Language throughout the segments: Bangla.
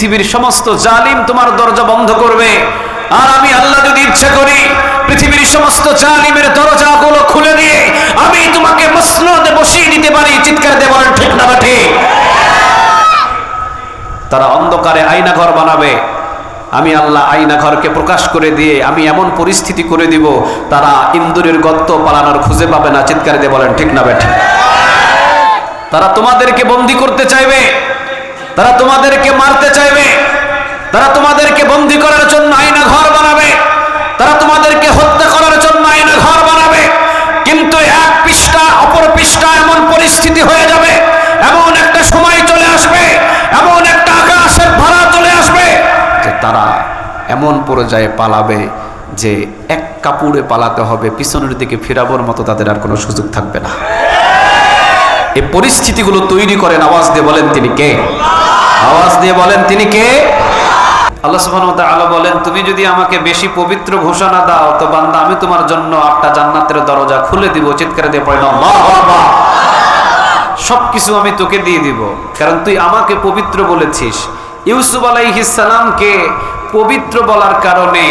পৃথিবীর সমস্ত জালিম তোমার দরজা বন্ধ করবে, আর আমি আল্লাহ যদি ইচ্ছা করি পৃথিবীর সমস্ত জালিমের দরজাগুলো খুলে দিয়ে আমি তোমাকে মসনদে বসিয়ে দিতে পারি। চিৎকার দিয়ে বলেন ঠিক না ঠিক? তারা অন্ধকারে আয়না ঘর বানাবে, আমি আল্লাহ আয়না ঘরকে প্রকাশ করে দিয়ে আমি এমন পরিস্থিতি করে দিব তারা ইন্দুরের গর্ত পালানোর খুঁজে পাবে না। চিৎকার দিয়ে বলেন ঠিক না ঠিক? তারা তোমাদেরকে বন্দী করতে চাইবে, তারা তোমাদেরকে মারতে চাইবে, তারা তোমাদেরকে বন্দী করার জন্য আয়না ঘর বানাবে, তারা তোমাদেরকে হত্যা করার জন্য আয়না ঘর বানাবে। কিন্তু এক পৃষ্ঠা অপর পৃষ্ঠা এমন পরিস্থিতি হয়ে যাবে, এমন একটা সময় চলে আসবে, এমন একটা আকাশের ভাড়া চলে আসবে যে তারা এমন পর্যায়ে পালাবে যে এক কাপড়ে পালাতে হবে, পিছনের দিকে ফেরাবার মতো তাদের আর কোনো সুযোগ থাকবে না। এই পরিস্থিতিগুলো তৈরি করেন, আওয়াজ দিয়ে বলেন তিনি কে? আওয়াজ দিয়ে বলেন তিনি কে? আল্লাহ সুবহানাহু ওয়া তাআলা বলেন, তুমি যদি আমাকে বেশি পবিত্র ঘোষণা দাও তো বান্দা আমি তোমার জন্য একটা জান্নাতের দরজা খুলে দিব। চিৎকার দিয়ে পড়েন আল্লাহু আকবার। সবকিছু আমি তোকে দিয়ে দিব, কারণ তুই আমাকে পবিত্র বলেছিস। ইউসুফ আলাইহিস সালামকে পবিত্র বলার কারণে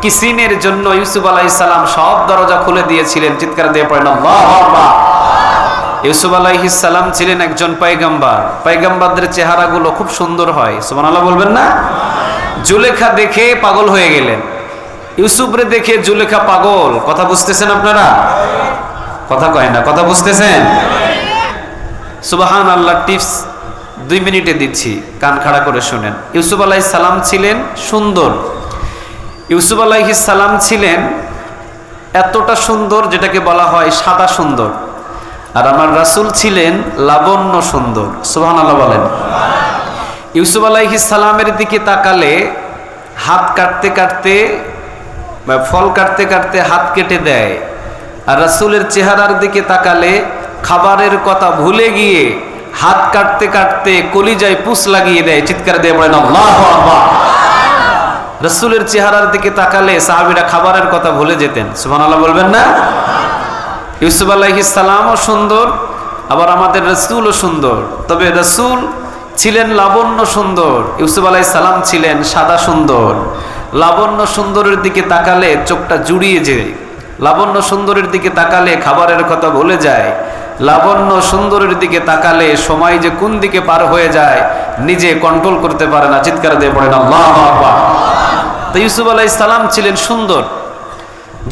কিসিনের জন্য ইউসুফ আলাইহিস সালাম সব দরজা খুলে দিয়েছিলেন। চিৎকার দিয়ে পড়েন আল্লাহু আকবার। ইউসুফ আলাইহিস সালাম ছিলেন একজন পয়গম্বর, পয়গম্বরদের চেহারাগুলো খুব সুন্দর হয়, সুবহানাল্লাহ বলবেন না? জুলেখা দেখে পাগল হয়ে গেলেন, ইউসুফরে দেখে জুলেখা পাগল। কথা বুঝতেছেন আপনারা? কথা কয় না, কথা বুঝতেছেন? সুবহানাল্লাহ। টিপস 2 মিনিটে দিচ্ছি, কান খাড়া করে শুনেন। ইউসুফ আলাইহিস সালাম ছিলেন সুন্দর, ইউসুফ আলাইহিস সালাম ছিলেন এতটা সুন্দর যেটাকে বলা হয় সাদা সুন্দর, আর আমার রাসূল ছিলেন লাবণ্য সুন্দর। সুবহানাল্লাহ বলেন। ইউসুফ আলাইহিস সালামের দিকে তাকালে হাত কাটতে কাটতে বা ফল কাটতে কাটতে হাত কেটে দেয়, আর রাসূলের চেহারার দিকে তাকালে খাবারের কথা ভুলে গিয়ে হাত কাটতে কাটতে কলিজায় পুষ লাগিয়ে দেয়। চিৎকার দিয়ে বলেন আল্লাহু আকবার। রাসূলের চেহারার দিকে তাকালে সাহাবীরা খাবারের কথা ভুলে যেতেন। সুবহানাল্লাহ বলবেন না? ইউসুফ আলাইহিস সালামও সুন্দর, আবার আমাদের রাসূলও সুন্দর, তবে রাসূল ছিলেন লাবণ্য সুন্দর, ইউসুফ আলাইহিস সালাম ছিলেন সাদা সুন্দর। লাবণ্য সুন্দরের দিকে তাকালে চোখটা জুড়িয়ে যায়, লাবণ্য সুন্দরের দিকে তাকালে খাবারের কথা ভুলে যায়, লাবণ্য সুন্দরের দিকে তাকালে সময় যে কোন দিকে পার হয়ে যায় নিজে কন্ট্রোল করতে পারে না। চিৎকার দিয়ে পড়েন আল্লাহু আকবার। তো ইউসুফ আলাইহিস সালাম ছিলেন সুন্দর,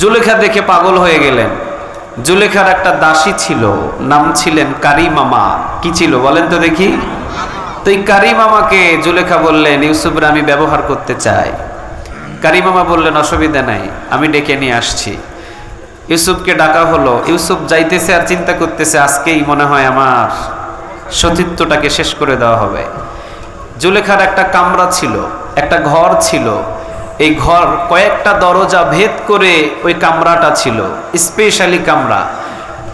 জুলেখা দেখে পাগল হয়ে গেলেন। জুলেখার একটা দাসী ছিল, নাম ছিলেন কারিমামা। কি ছিল বলেন তো দেখি? তো এই কারিমামাকে জুলেখা বললেন, ইউসুফরা আমি ব্যবহার করতে চাই। কারিমামা বললেন অসুবিধা নাই, আমি ডেকে নিয়ে আসছি। ইউসুফকে ডাকা হলো, ইউসুফ যাইতেছে আর চিন্তা করতেছে আজকেই মনে হয় আমার সতীত্বটাকে শেষ করে দেওয়া হবে। জুলেখার একটা কামরা ছিল, একটা ঘর ছিল, এই ঘর কয়েকটা দরজা ভেদ করে ওই কামরাটা ছিল, স্পেশালি কামরা।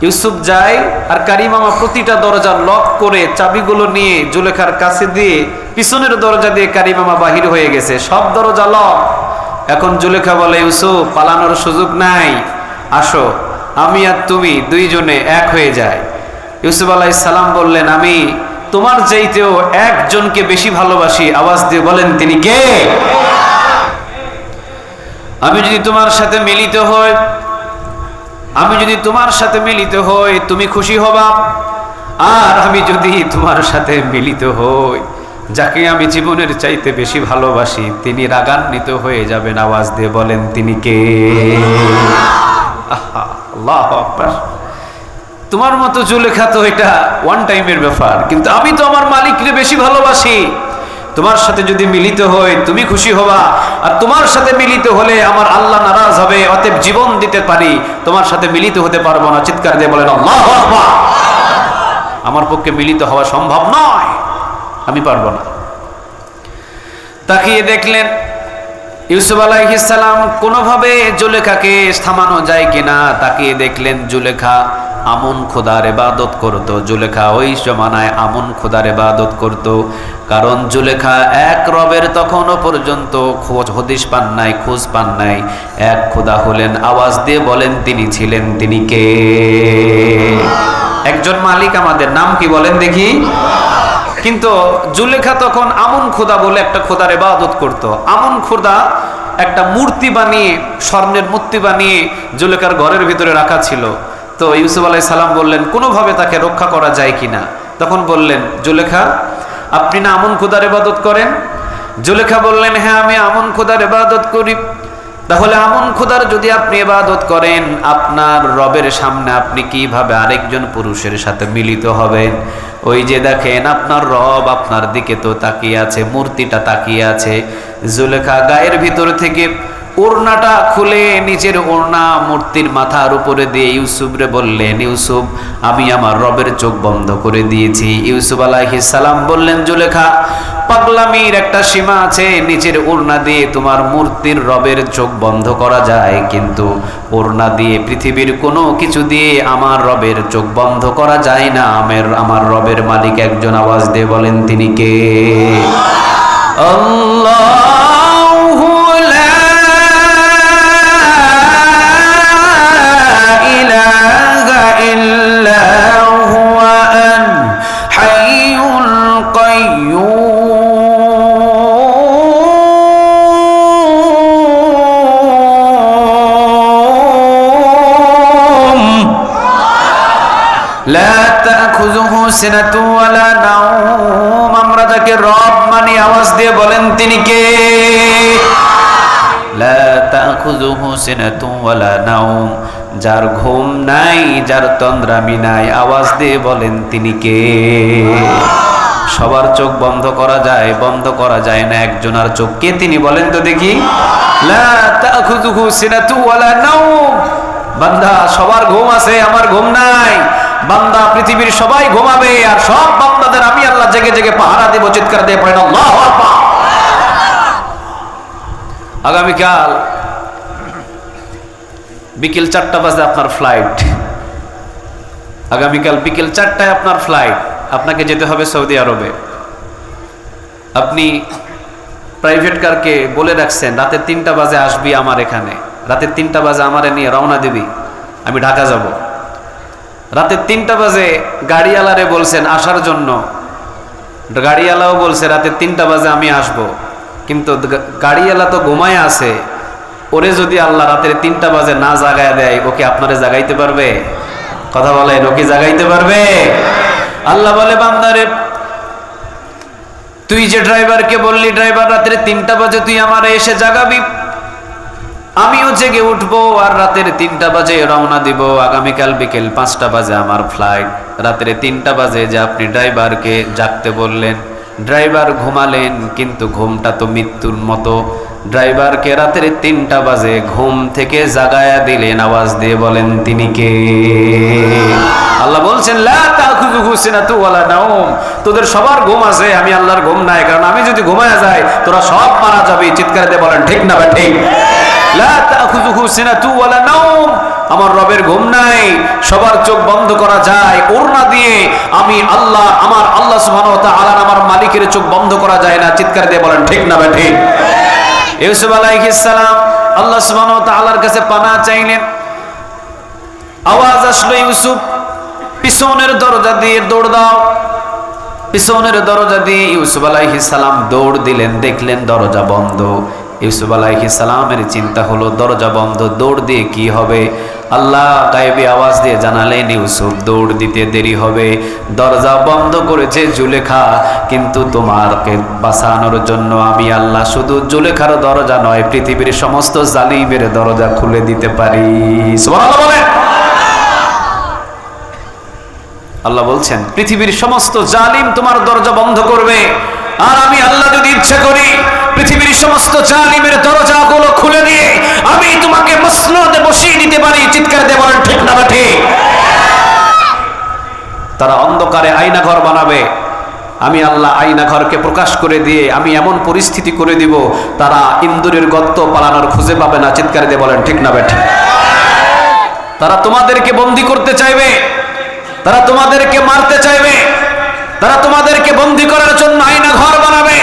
ইউসুফ যায় আর কারিমামা প্রতিটা দরজা লক করে চাবিগুলো নিয়ে জুলেখার কাছে দিয়ে পিছনের দরজা দিয়ে কারিমামা বাহির হয়ে গেছে, সব দরজা লক। এখন জুলেখা বলে, ইউসুফ পালানোর সুযোগ নাই, আসো আমি আর তুমি দুইজনে এক হয়ে যায়। ইউসুফ আলাইহিস সালাম বললেন, আমি তোমার চাইতেও একজনকে বেশি ভালোবাসি। আওয়াজ দিয়ে বলেন তিনি কে? আমি যদি তোমার সাথে মিলিত হই, আমি যদি তোমার সাথে মিলিত হই তুমি খুশি হবা, আর আমি যদি তোমার সাথে মিলিত হই যাকে আমি জীবনের চাইতে বেশি ভালোবাসি তিনি রাগান্বিত হয়ে যাবেন। আওয়াজ দিয়ে বলেন তিনি কে? আল্লাহু আকবার। তোমার মতো জুলেখা তো এটা ওয়ান টাইমের ব্যাপার, কিন্তু আমি তো আমার মালিককে বেশি ভালোবাসি। তোমার সাথে যদি মিলিত হই তুমি খুশি হবা, আর তোমার সাথে মিলিত হলে আমার আল্লাহ নারাজ হবে, অতএব জীবন দিতে পারি, তোমার সাথে মিলিত হতে পারবো না। চিৎকার দিয়ে বলেন আল্লাহু আকবার। আমার পক্ষে মিলিত হওয়া সম্ভব নয়, আমি পারবো না। তাকিয়ে দেখলেন ইউসুফ আলাইহিস সালাম কোনোভাবে জুলেখাকে থামানো যায় কিনা। তাকিয়ে দেখলেন জুলেখা আমন খোদার ইবাদত করত। জুলেখা ওই জমানায় আমন খোদার ইবাদত করত, কারণ জুলেখা এক রবের তখনও পর্যন্ত হদিস পান নাই, খোঁজ পান নাই। এক খোদা হলেন। আওয়াজ দিয়ে বলেন তিনি ছিলেন তিনি কে? একজন মালিক আমাদের, নাম কি বলেন দেখি? কিন্তু জুলেখা তখন আমন খোদা বলে একটা খোদার ইবাদত করত। আমন খোদা একটা মূর্তি বানিয়ে, স্বর্ণের মূর্তি বানিয়ে জুলেখার ঘরের ভিতরে রাখা ছিল। তো ইউসুফ আলাইহিস সালাম বললেন কোনোভাবে তাকে রক্ষা করা যায় কিনা। তখন বললেন, জুলেখা আপনি না আমন খোদার ইবাদত করেন? জুলেখা বললেন, হ্যাঁ আমি আমন খোদার ইবাদত করি। তাহলে আমন খোদার যদি আপনি ইবাদত করেন, আপনার রবের সামনে আপনি কিভাবে আরেকজন পুরুষের সাথে মিলিত হবেন? ওই যে দেখেন আপনার রব আপনার দিকে তো তাকিয়ে আছে, মূর্তিটা তাকিয়ে আছে। জুলেখা গায়ের ভিতর থেকে ওড়নাটা খুলে নিজের ওড়না মূর্তির মাথার উপরে দিয়ে ইউসুফরে বললেন, ইউসুফ আমি আমার রবের চোখ বন্ধ করে দিয়েছি। ইউসুফ আলাইহিস সালাম বললেন, জুলেখা পাগলামির একটা সীমা আছে, নিজের ওড়না দিয়ে তোমার মূর্তির রবের চোখ বন্ধ করা যায়, কিন্তু ওড়না দিয়ে পৃথিবীর কোনো কিছু দিয়ে আমার রবের চোখ বন্ধ করা যায় না। আমার রবের মালিক একজন, আওয়াজ দিয়ে বলেন তিনি কে? আল্লাহু লা ইলাহা ইল্লা হুয়া আল হাইয়ুল কাইয়্যুম লা তাখুযুহু সিনাতুন ওয়ালা নাওম। আমরা যাকে রব মানি, আওয়াজ দিয়ে বলেন তিনি কে? লা তাখুযুহু সিনাতুন ওয়ালা নাওম, যার ঘুম নাই, যার তন্দ্রামি নাই, আওয়াজ দিয়ে বলেন তিনি কে? সবার চোখ বন্ধ করা যায়, বন্ধ করা যায় না একজনের চোখ। কে তিনি বলেন তো দেখি? লা তাখুযুহু সিনাতুন ওয়ালা নাওম। বান্দা সবার ঘুম আছে, আমার ঘুম নাই। বান্দা পৃথিবীর সবাই ঘুমাবে, আর সব বান্দাদের আমি আল্লাহ জেগে জেগে পাহারা দেব। চিৎকার দিয়ে পড়েন আল্লাহু আকবার। আগামীকাল বিকেল 4টা বাজে আপনার ফ্লাইট। আগামীকাল বিকেল 4টায় আপনার ফ্লাইট। আপনাকে যেতে হবে সৌদি আরবে। আপনি প্রাইভেট কারকে বলে রাখছেন রাতে 3টা বাজে আসবি আমার এখানে, রাতে 3টা বাজে আমারে নিয়ে রওনা দিবি, আমি ঢাকা যাব। রাতে 3টা বাজে গাড়িওয়ালারে বলছেন আসার জন্য, গাড়িওয়ালাও বলছে রাতে 3টা বাজে আমি আসব, কিন্তু গাড়িওয়ালা তো ঘুমায় আছে। ওরে যদি আল্লাহ রাতের 3টা বাজে না জাগায় দেয়, ওকে আপনারে জাগাইতে পারবে? কথা বলেন, ওকে জাগাইতে পারবে? আল্লাহ বলে, বান্দারে তুই যে ড্রাইভারকে বললি ড্রাইভার রাতের 3টা বাজে তুই আমারে এসে জাগাবি, আমিও জেগে উঠবো আর রাতের 3টা বাজে রওনা দিব। আগামীকাল বিকেল 5টা বাজে আমার ফ্লাইট। রাতের 3টা বাজে যে আপনি ড্রাইভারকে জাগতে বললেন, ড্রাইভার ঘুমালেন, কিন্তু ঘুমটা তো মৃত্যুর মতো। ড্রাইভারকে রাতের 3টা বাজে ঘুম থেকে জাগায়া দিলেন, আওয়াজ দিয়ে বলেন তিনি কে? আল্লাহ বলছেন, লা তাখুযুহু সিনাতুন ওয়ালা নাওম। তোদের সবার ঘুম আছে, আমি আল্লাহর ঘুম নাই, কারণ আমি যদি ঘুমায়া যাই তোরা সব মারা যাবি। চিৎকার দিয়ে বলেন ঠিক না ঠিক? লা তাখুযুহু সিনাতুন ওয়ালা নাওম, আমার রবের ঘুম নাই, সবার চোখ বন্ধ করা যায় ওড়না দিয়ে। আমি আল্লাহ, আমার আল্লাহ সুবহানাহু ওয়া তাআলা আমার মালিকের চোখ বন্ধ করা যায় না। চিৎকার দিয়ে বলেন ঠিক না ঠিক? ইউসুফ আলাইহিস সালাম আল্লাহ সুবহানাহু ওয়া তাআলার কাছে পানাহ চাইলেন। আওয়াজ আসলো, ইউসুফ পিছনের দরজা দিয়ে দৌড় দাও। পিছনের দরজা দিয়ে ইউসুফ আলাইহিস সালাম দৌড় দিলেন, দেখলেন দরজা বন্ধ। ইউসুফ আলাইহিস সালামের চিন্তা হলো দরজা বন্ধ, দৌড় দিয়ে কি হবে? আল্লাহ গায়েবী আওয়াজ দিয়ে জানালেন, ইউসুফ দৌড় দিতে দেরি হবে। দরজা বন্ধ করেছে জুলেখা, কিন্তু তোমাকে বাঁচানোর জন্য আমি আল্লাহ শুধু জুলেখার দরজা নয়, পৃথিবীর সমস্ত জালিমের দরজা খুলে দিতে পারি। সুবহানাল্লাহ বলেন। আল্লাহ বলছেন পৃথিবীর সমস্ত জালিম তোমার দরজা বন্ধ করবে, আর আমি আল্লাহ যদি ইচ্ছা করি পৃথিবীর সমস্ত জালিমের দরজাগুলো খুলে দিয়ে আমি তোমাকে মসনদে বসিয়ে দিতে পারি। চিৎকার দিয়ে বলেন ঠিক না ঠিক? তারা অন্ধকারে আয়না ঘর বানাবে, আমি আল্লাহ আয়না ঘরকে প্রকাশ করে দিয়ে আমি এমন পরিস্থিতি করে দিব তারা ইন্দুরের গর্ত পালানোর খুঁজে পাবে না। চিৎকার দিয়ে বলেন ঠিক না ঠিক? তারা তোমাদেরকে বন্দী করতে চাইবে, তারা তোমাদেরকে মারতে চাইবে, তারা তোমাদেরকে বন্দী করার জন্য আয়না ঘর বানাবে,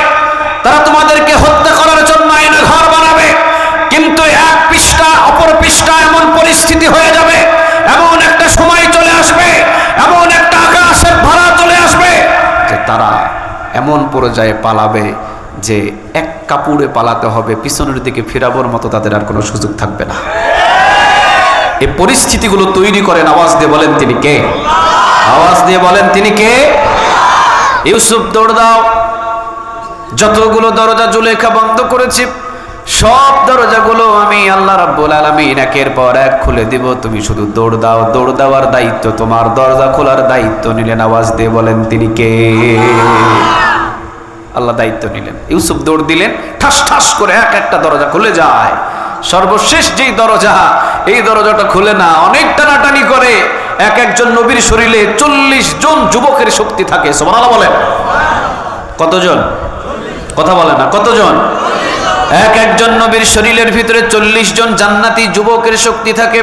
তারা তোমাদেরকে হত্যা করার জন্য আয়না ঘর বানাবে। কিন্তু এক পৃষ্ঠা অপর পৃষ্ঠা এমন পরিস্থিতি হয়ে যাবে, এমন একটা সময় চলে আসবে, এমন একটা আকাশের ভাড়া চলে আসবে যে তারা এমন পর্যায়ে পালাবে যে এক কাপড়ে পালাতে হবে, পিছনের দিকে ফেরাবার মতো তাদের আর কোনো সুযোগ থাকবে না। এই পরিস্থিতিগুলো তৈরি করেন, আওয়াজ দিয়ে বলেন তিনি কে? আওয়াজ দিয়ে বলেন তিনি কে? ইউসুফ দৌড় দাও। যতগুলো দরজা জুলেখা বন্ধ করেছে সব দরজাগুলো আমি আল্লাহ রাব্বুল আলামিন একের পর এক খুলে দিব, তুমি শুধু দৌড় দাও। দৌড় দেওয়ার দায়িত্ব তোমার, দরজা খোলার দায়িত্ব নিলেন। আওয়াজ দিয়ে বলেন তিনি কে? আল্লাহ দায়িত্ব নিলেন। ইউসুফ দৌড় দিলেন, ঠাস ঠাস করে এক একটা দরজা খুলে যায়। সর্বশেষ যেই দরজা, এই দরজাটা খুলে না, অনেক টানাটানি করে। এক একজন নবীর শরীরে 40 জন যুবকের শক্তি থাকে। সুবহানাল্লাহ বলেন। কতজন? কথা বলে না, কতজন? এক একজন নবীর শরীরের ভিতরে 40 জন জান্নাতি যুবকের শক্তি থাকে।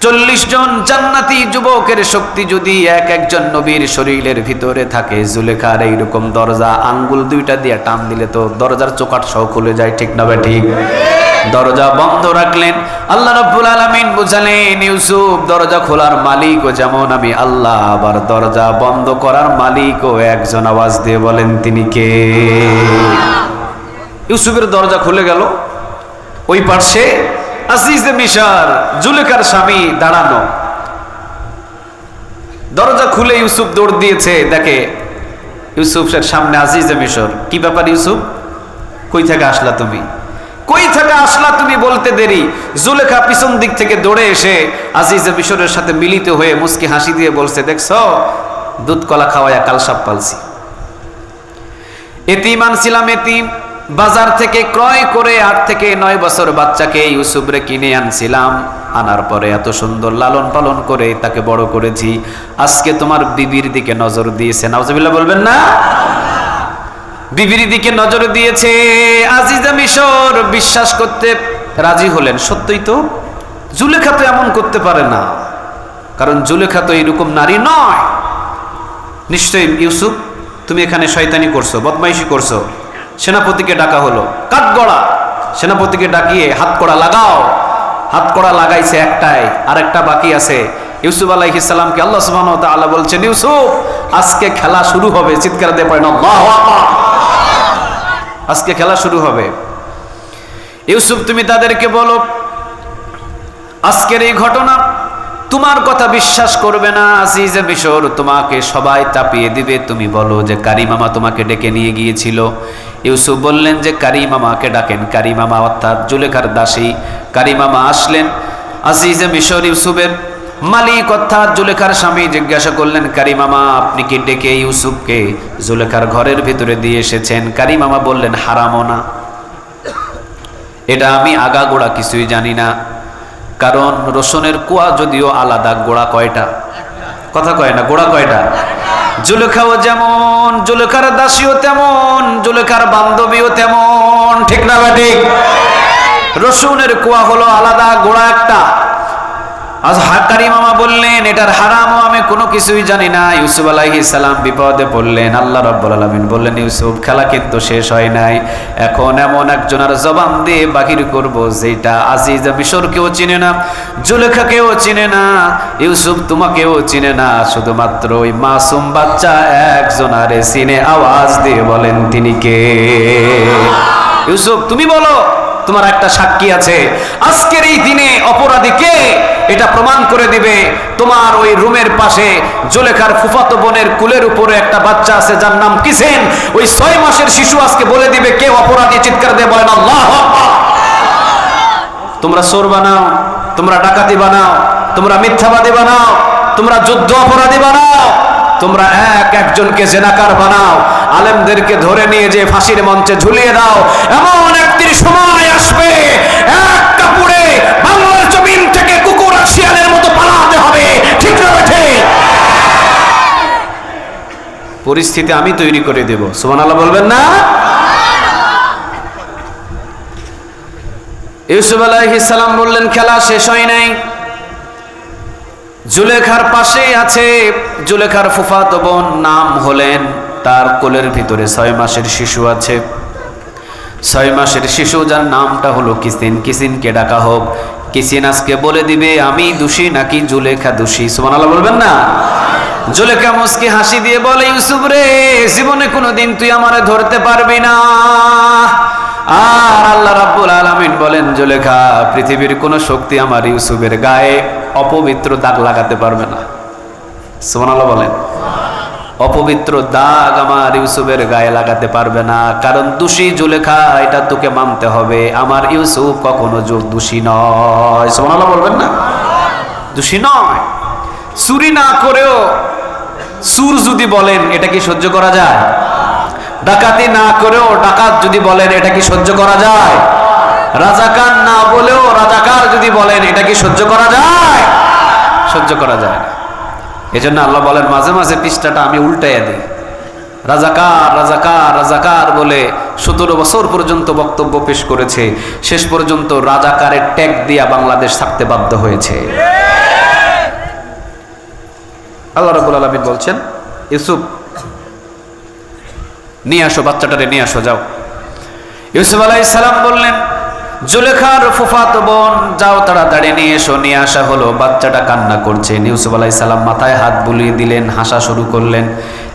40 জন জান্নাতি যুবকের শক্তি যদি এক একজন নবীর শরীরের ভিতরে থাকে, জুলেখার এইরকম দরজা আঙ্গুল দুইটা দিয়ে টান দিলে তো দরজার চোকাট সহ খুলে যায়, ঠিক না ঠিক? দরজা বন্ধ রাখলেন। আল্লাহ রাব্বুল আলামিন বুঝালেন, ইউসুফ দরজা খোলার মালিকও যেমন আমি আল্লাহ, আবার দরজা বন্ধ করার মালিকও একজন। আওয়াজ দিয়ে বলেন তিনি কে? ইউসুফের দরজা খুলে গেল। ওই পাশে আজিজে মিশর জুলেখার স্বামী দাঁড়ানো। দরজা খুলে ইউসুফ দৌড় দিয়েছে, দেখে ইউসুফের সামনে আজিজে মিশর। কি ব্যাপার ইউসুফ, কই থেকে আসলা তুমি? কই থেকে আসলা তুমি বলতে দেরি। জুলেখা পিছন দিক থেকে দৌড়ে এসে আজিজে মিশরের সাথে মিলিত হয়ে মুস্কি হাসি দিয়ে বলছে, দেখছো দুধ কলা খাওয়ায়া কাল সাপ পালছি। এতিম আনছিলাম, এতিম বাজার থেকে ক্রয় করে 8 থেকে 9 বছর বাচ্চাকে ইউসুফরে কিনে আনছিলাম। আনার পরে এত সুন্দর লালন পালন করে তাকে বড় করেছি। আজকে তোমার বিবির দিকে নজর দিয়েছে। নাউজুবিল্লাহ বলবেন না? বিবির দিকে নজর দিয়েছে। আজিজে মিশর বিশ্বাস করতে রাজি হলেন। সত্যই তো, জুলেখা তো এমন করতে পারে না, কারণ জুলেখা তো এরকম নারী নয়। নিশ্চয়ই ইউসুফ তুমি এখানে শয়তানি করছো, বদমাইশি করছো। সেনাপতিকে ডাকা হলো, কাঠগড়া। সেনাপতিকে ডাকিয়ে হাত কড়া লাগাও। হাত কড়া লাগাইছে একটাই, আর একটা বাকি আছে। ইউসুফ আলাইহিস সালামকে আল্লাহ সুবহানাহু ওয়া তাআলা বলছেন, ইউসুফ আজকে খেলা শুরু হবে। চিৎকার দিয়ে পড়েন আল্লাহু আকবার। আজকে খেলা শুরু হবে। ইউসুফ তুমি তাদেরকে বলো, আজকের এই ঘটনা তোমার কথা বিশ্বাস করবে না আজিজে মিশর, তোমাকে সবাই চাপিয়ে দিবে। তুমি বলো যে কারিমামা তোমাকে ডেকে নিয়ে গিয়েছিল। ইউসুফ বললেন যে কারিমামাকে ডাকেন। কারিমামা অর্থাৎ জুলেখার দাসী কারিমামা আসলেন। আজিজে মিশর ইউসুফের মালিক অর্থাৎ জুলেখার স্বামী জিজ্ঞাসা করলেন, কারিমামা আপনি কি ডেকে ইউসুফকে জুলেখার ঘরের ভিতরে দিয়ে এসেছেন? কারিমামা বললেন, হারামও না, এটা আমি আগাগোড়া কিছুই জানি না। কারণ রসুনের কুয়া যদিও আলাদা, গোড়া কয়টা? কথা কয় না, গোড়া কয়টা? জুলেখাও যেমন, জুলেখার দাসীও তেমন, জুলেখার বান্ধবীও তেমন, ঠিক না বা ঠিক? রসুনের কুয়া হলো আলাদা, গোড়া একটা। আজ কারিমামা বললেন, এটার হারামও আমি কোনো কিছুই জানি না। ইউসুফ আলাইহিস সালাম বিপদে পড়লেন। আল্লাহ রাব্বুল আলামিন বললেন, ইউসুফ খেলা কিন্তু শেষ হয় নাই। এখন এমন একজনের জবান দিয়ে বাহির করব যেটা আজিজে মিশরকেও চিনে না, জুলেখাকেও চিনে না, ইউসুফ তোমাকেও চিনে না, শুধুমাত্র ওই মাসুম বাচ্চা একজনারে চিনে। আওয়াজ দিয়ে বলেন তিনি কে? ইউসুফ তুমি বলো, তোমার একটা সাক্ষী আছে। আজকের এই দিনে অপরাধী কে এটা প্রমাণ করে দিবে। তোমার ওই রুমের পাশে জুলেখার ফুফাতো বোনের কুলের উপরে একটা বাচ্চা আছে যার নাম কিসেন। ওই 6 মাসের শিশু আজকে বলে দিবে কে অপরাধী। চিৎকার দিয়ে বলেন আল্লাহু আকবার। তোমরা চোর বানাও, তোমরা ডাকাতি বানাও, তোমরা মিথ্যাবাদী বানাও, তোমরা যুদ্ধ অপরাধী বানাও, তোমরা একজনকে জেনাকার বানাও, আলেমদেরকে ধরে নিয়ে যে ফাঁসির মঞ্চে ঝুলিয়ে দাও। এমন একদিন সময় আসবে, এক কাপড়ে বাংলার জমিন থেকে কুকুর আর শিয়ালের মতো পালাতে হবে, ঠিক না ঠিক? পরিস্থিতি আমি তৈরি করে দেব। সুবহানাল্লাহ বলবেন না? ইউসুফ আলাইহিস সালাম বললেন, খেলা শেষ হয় নাই। জুলেখার পাশেই আছে জুলেখার ফুফাতো বোন, নাম হলেন, তার কোলের ভিতরে 6 মাসের শিশু আছে। 6 মাসের শিশু যার নামটা হলো কিসিন। কিসিনকে ডাকা হোক। কিসিন আজকে বলে দিবে আমি দোষী নাকি জুলেখা দোষী। সুবহানাল্লাহ বলবেন না? জুলেখা মুস্কি হাসি দিয়ে বলে, ইউসুফ রে, জীবনে কোনোদিন তুই আমারে ধরতে পারবি না। আর আল্লাহ রাব্বুল আলামিন বলেন, জুলেখা, পৃথিবীর কোনো শক্তি আমার ইউসুফের গায়ে অপবিত্র দাগ লাগাতে পারবে না। সুবহানাল্লাহ বলেন। অপবিত্র দাগ আমার ইউসুফের গায়ে লাগাতে পারবে না, কারণ দোষী জুলেখা, এটা তোকে মানতে হবে। আমার ইউসুফ কখনো দোষী নয়। সুবহানাল্লাহ বলবেন না? দোষী নয়। চুরি না করেও চুর যদি বলেন, এটা কি সহ্য করা যায়? ডাকাতি না করেও ডাকাত যদি বলেন, এটা কি সহ্য করা যায়? রাজাকার না বলেও রাজাকার যদি বলেন, এটা কি সহ্য করা যায়? সহ্য করা যায় না। এজন্য আল্লাহ বলেন, মাঝে মাঝে পৃষ্ঠাটা আমি উল্টাইয়া দিই। রাজাকার রাজাকার রাজাকার বলে 17 বছর পর্যন্ত বক্তব্য পেশ করেছে, শেষ পর্যন্ত রাজাকারের ট্যাগ দিয়া বাংলাদেশ থাকতে বাধ্য হয়েছে। আল্লাহ রাব্বুল আলামিন বলছেন, ইউসুফ নিয়ে আসো, বাচ্চাটারে নিয়ে আসো, যাও। ইউসুফ আলাইহিস সালাম বললেন, জুলেখার ফুফাতো বোন, যাও তাড়াতাড়ি নিয়ে এসো। নিয়ে আসা হলো, বাচ্চাটা কান্না করছে। ইউসুফ আলাইহিস সালাম মাথায় হাত বুলিয়ে দিলেন, হাসা শুরু করলেন।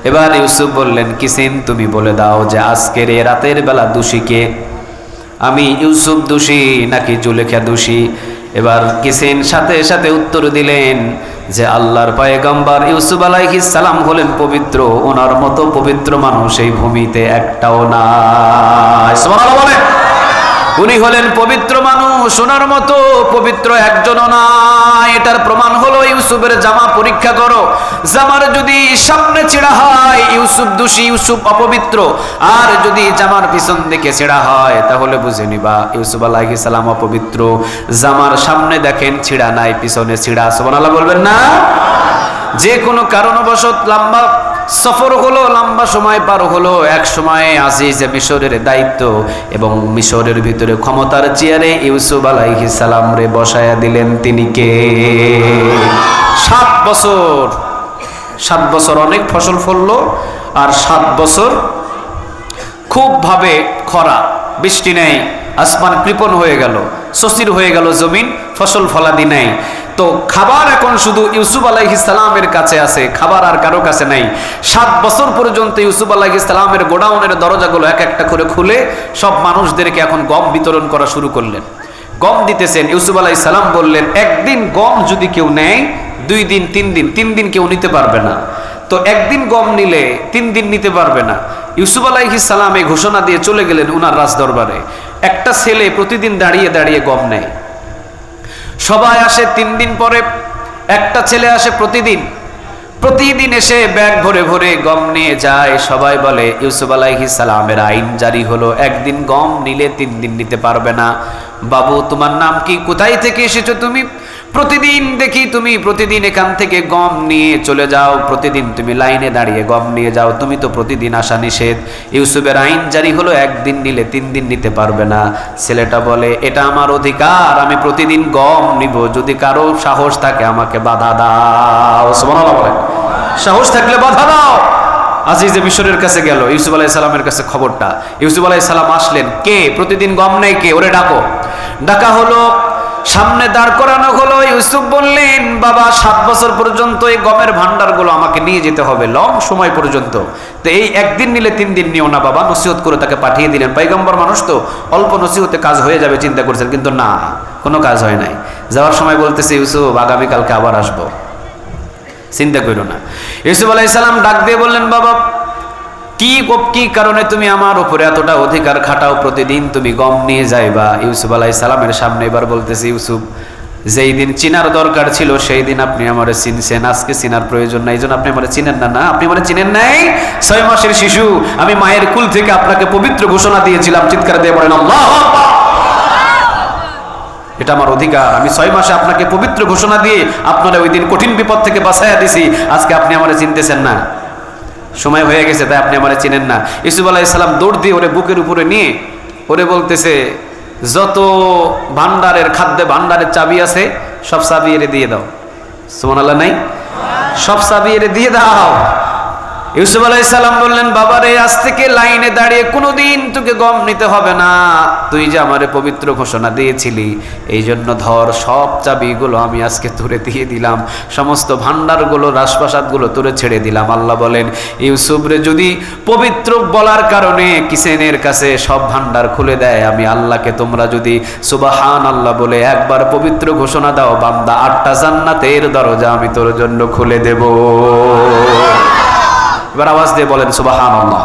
এবার ইউসুফ বললেন, কিসিন, তুমি বলে দাও যে আজকের এই রাতের বেলা দোষী কে? আমি ইউসুফ দোষী নাকি জুলেখা দোষী? এবার কিসিন সাথে সাথে উত্তর দিলেন যে আল্লাহর পয়গম্বর ইউসুফ আলাইহিস সালাম হলেন পবিত্র, ওনার মতো পবিত্র মানুষ এই ভূমিতে একটাও নাই। সুবহানাল্লাহ বলেন। উনি হলেন পবিত্র মানুষ, ওনার মতো পবিত্র একজনও নাই। এটার প্রমাণ হলো, ইউসুফের জামা পরীক্ষা করো, জামার যদি সামনে ছেঁড়া হয় ইউসুফ দোষী, ইউসুফ অপবিত্র। আর যদি জামার পিছন দিকে ছেঁড়া হয়, তাহলে বুঝে নিবা ইউসুফ আলাইহিস সালাম অপবিত্র। জামার সামনে দেখেন ছিঁড়া নাই, পিছনে ছিঁড়া। সুবহানাল্লাহ বলবেন না? যে কোনো কারণবশত লম্বা সফর হলো, লম্বা সময় পার হলো, এক সময় আজিজে মিশরের দায়িত্ব এবং মিশরের ভিতরে ক্ষমতার চেয়ারে ইউসুফ আলাইহিস সালাম রে বসায়া দিলেন। তিনি কে? 7 বছর। 7 বছর অনেক ফসল ফললো, আর 7 বছর খুব ভাবে খরা, বৃষ্টি নেই, আসমান কৃপণ হয়ে গেল, সসির হয়ে গেল জমিন, ফসল ফলাদি নাই। তো খাবার এখন শুধু ইউসুফ আলাইহিস সালামের কাছে আছে, খাবার আর কারো কাছে নাই। 7 বছর পর্যন্ত ইউসুফ আলাইহিস সালামের গোডাউনের দরজাগুলো এক একটা করে খুলে সব মানুষদেরকে এখন গম বিতরণ করা শুরু করলেন। গম দিতেছেন। ইউসুফ আলাইহিস সালাম বললেন, একদিন গম যদি কেউ নেয়, 2 দিন 3 দিন, 3 দিন কেউ নিতে পারবে না। তো একদিন গম নিলে 3 দিন নিতে পারবে না। ইউসুফ আলাইহিস সালাম এই ঘোষণা দিয়ে চলে গেলেন উনার রাজদরবারে। একটা ছেলে প্রতিদিন দাঁড়িয়ে দাঁড়িয়ে গম নেয়। সবাই আসে 3 দিন পরে, একটা ছেলে আসে প্রতিদিন এসে ব্যাগ ভরে ভরে গম নিয়ে যায়। সবাই বলে, ইউসুফ আলাইহিস সালামের আইন জারি হলো, একদিন গম নিলে 3 দিন নিতে পারবে না। বাবু, তোমার নাম কি? কোথায় থেকে এসেছো তুমি? প্রতিদিন দেখি তুমি প্রতিদিন এখান থেকে গম নিয়ে চলে যাও, প্রতিদিন তুমি লাইনে দাঁড়িয়ে গম নিয়ে যাও, তুমি তো প্রতিদিন আসা নিষেধ। ইউসুফের আইন জারি হলো, একদিন নিলে 3 দিন নিতে পারবে না। ছেলেটা বলে, এটা আমার অধিকার, আমি প্রতিদিন গম নিব, যদি কারো সাহস থাকে আমাকে বাধা দাও। সুবহানাল্লাহ বলেন। সাহস থাকলে বাধা দাও। আজিজে মিশরের কাছে গেল, ইউসুফ আলাইহিস সালামের কাছে খবরটা। ইউসুফ আলাইহিস সালাম আসলেন। কে? প্রতিদিন গম নেই কে? ওরে ডাকো। ডাকা হলো, সামনে দাঁড় করানো হলো। ইউসুফ বললেন, বাবা, 7 বছর পর্যন্ত এই গমের ভান্ডারগুলো আমাকে নিয়ে যেতে হবে, লং সময় পর্যন্ত। তো এই একদিন নিলে 3 দিন নিও না বাবা। নসিহত করে তাকে পাঠিয়ে দিলেন। পয়গম্বর মানুষ তো, অল্প নসিহতে কাজ হয়ে যাবে চিন্তা করছেন, কিন্তু না, কোনো কাজ হয় নাই। যাওয়ার সময় বলতেছে, ইউসুফ, আগামীকালকে আবার আসবো, চিন্তা করো না। ইউসুফ আলাইহিস সালাম ডাক দিয়ে বললেন, বাবা, কি কারণে তুমি আমার উপরে এতটা অধিকার খাটাও, প্রতিদিন তুমি গম নিয়ে যাইবা? ইউসুফ আলাইহিস সালামের সামনে এবার বলতেছে, ইউসুফ, যেই দিন চিনার দরকার ছিল সেই দিন আপনি আমারে চিনছেন, আজকে চিনার প্রয়োজন নাই, এই জন্য আপনি আমারে চিনেন না। না, আপনি আমারে চিনেন নাই। 6 মাসের শিশু, আমি মায়ের কুল থেকে আপনাকে পবিত্র ঘোষণা দিয়েছিলাম। চিৎকার দিয়ে বলেন আল্লাহু আকবার। এটা আমার অধিকার। আমি 6 মাসে আপনাকে পবিত্র ঘোষণা দিয়ে আপনারা ওই দিন কঠিন বিপদ থেকে বাঁচাইয়া দিছি। আজকে আপনি আমারে চিনতেছেন না, সময় হয়ে গেছে, তাই আপনি আমারে চিনেন না। ইউসুফ আলাইহিস সালাম দৌড় দিয়ে ওরে বুকের উপরে নিয়ে ওরে বলতেছে, যত ভান্ডারের খাদ্যে ভান্ডারের চাবি আছে সব চাবি এরে দিয়ে দাও। সুবহানাল্লাহ নাই? সব চাবি এরে দিয়ে দাও। ইউসুফ আলাইহিস সালাম বললেন, বাবারে আজ থেকে লাইনে দাঁড়িয়ে কোনোদিন তোকে গম নিতে হবে না, তুই যে আমারে পবিত্র ঘোষণা দিয়েছিলি, এই জন্য ধর সব চাবিগুলো আমি আজকে তোরে দিয়ে দিলাম, সমস্ত ভান্ডারগুলো রাজপ্রাসাদগুলো তোরে ছেড়ে দিলাম। আল্লাহ বলেন, ইউসুফরে যদি পবিত্র বলার কারণে কিসেনের কাছে সব ভান্ডার খুলে দেয়, আমি আল্লাহকে তোমরা যদি সুবহানাল্লাহ বলে একবার পবিত্র ঘোষণা দাও, বান্দা 8টা জান্নাতের দরজা আমি তোর জন্য খুলে দেব। এবার আওয়াজ দিয়ে বলেন সুবহানাল্লাহ,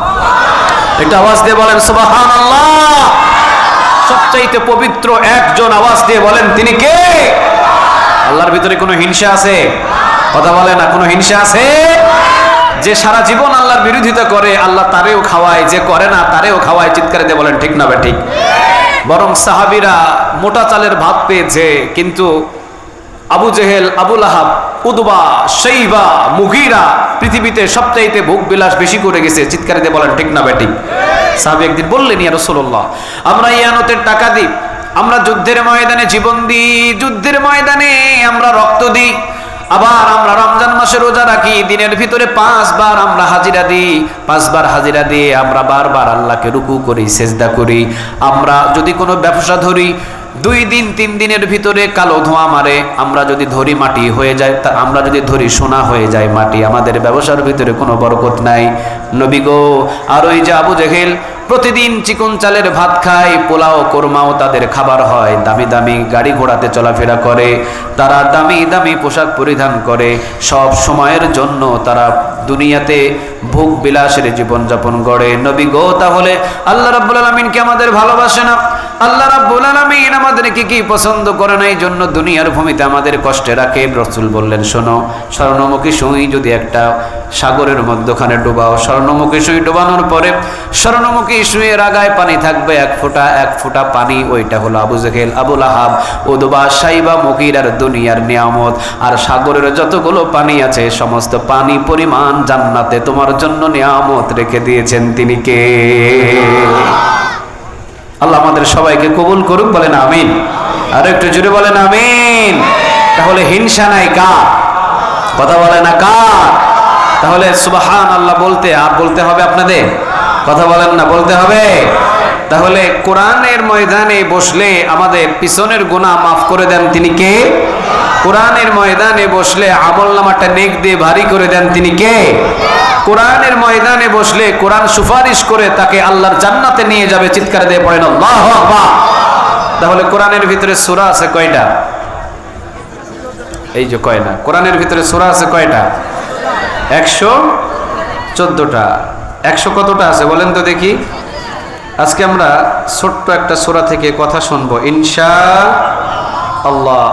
একটা আওয়াজ দিয়ে বলেন সুবহানাল্লাহ। সবচাইতে পবিত্র একজন, আওয়াজ দিয়ে বলেন তিনি কে? আল্লাহর ভিতরে কোনো হিংসা আছে? কথা বলে না, কোনো হিংসা আছে? যে সারা জীবন আল্লাহর বিরোধিতা করে, আল্লাহ তারেও খাওয়ায়, যে করে না তারেও খাওয়ায়। চিৎকারে দিয়ে বলেন ঠিক না বে ঠিক? বরং সাহাবীরা মোটা চালের ভাত পেয়েছে, কিন্তু আবু জেহেল, আবু লাহাব, উদবা, শাইবা, মুগীরা পৃথিবীতে সবচাইতে ভোগ বিলাস বেশি করে গেছে। চিৎকারে দিয়ে বলেন ঠিক না বে ঠিক? সাহাবী একদিন বললেন, ইয়া রাসূলুল্লাহ, আমরা ইয়ানতের টাকা দিই, আমরা যুদ্ধের ময়দানে জীবন দিই, যুদ্ধের ময়দানে আমরা রক্ত দিই, আবার আমরা রমজান মাসে রোজা রাখি, দিনের ভিতরে 5 বার আমরা হাজিরা দিই, 5 বার হাজিরা দিয়ে আমরা বারবার আল্লাহকে রুকু করি, সেজদা করি। আমরা যদি কোনো ব্যবসা ধরি, 2 দিন 3 দিনের ভিতরে কালো ধোঁয়া মারে, আমরা যদি ধরি মাটি হয়ে যায়, আমরা যদি ধরি সোনা হয়ে যায় মাটি, আমাদের ব্যবসার ভিতরে কোনো বরকত নাই। নবী গো, আর ওই যে আবু জেহেল প্রতিদিন চিকন চালের ভাত খায়, পোলাও কোরমাও তাদের খাবার হয়, দামি দামি গাড়ি ঘোড়াতে চলাফেরা করে, তারা দামি দামি পোশাক পরিধান করে, সব সময়ের জন্য তারা দুনিয়াতে ভোগ বিলাসের জীবনযাপন গড়ে। নবী গো, তাহলে আল্লাহ রাব্বুল আলামিন কি আমাদের ভালোবাসে না? আল্লাহ রাব্বুল আলামিন আমাদেরকে কি পছন্দ করে না? এই জন্য দুনিয়ার ভূমিতে আমাদের কষ্টে রাখে। রাসূল বললেন, শোনো, স্বর্ণমুখী সুই যদি একটা সাগরের মধ্যখানে ডোবাও, স্বর্ণমুখী সুই ডোবানোর পরে স্বর্ণমুখী সুইয়ের আগায় পানি থাকবে 1 ফোঁটা পানি, ওইটা হলো আবু জেহেল, আবু লাহাব, উদবা, শাইবা, মুগীরার দুনিয়ার নিয়ামত। আর সাগরের যতগুলো পানি আছে, সমস্ত পানি পরিমাণ জান্নাতে তোমার জন্য নিয়ামত রেখে দিয়েছেন তিনি কে? আল্লাহ আমাদের সবাইকে কবুল করুক, বলেন আমিন। আর একটু জোরে বলেন আমিন। তাহলে হিংসা নাই কার? কথা বলে না কার? তাহলে সুবহানাল্লাহ বলতে হবে আপনাদের, কথা বলেন না, বলতে হবে। তাহলে কোরআনের ময়দানে বসলে আমাদের পিছনের গুনাহ মাফ করে দেন তিনি কে? কোরআনের ময়দানে বসলে আমলনামাটা নেক দিয়ে ভারী করে দেন তিনি কে? কোরআনের ময়দানে বসলে কোরআন সুপারিশ করে তাকে আল্লাহর জান্নাতে নিয়ে যাবে। চিৎকার দিয়ে পড়েন আল্লাহু আকবার। তাহলে কোরআনের ভিতরে সূরা আছে কয়টা? এই যে কয় না, কোরআনের ভিতরে সূরা আছে কয়টা? 114টা। 100 কতটা আছে বলেন তো দেখি? আজকে আমরা ছোট্ট একটা সূরা থেকে কথা শুনবো ইনশাআল্লাহ।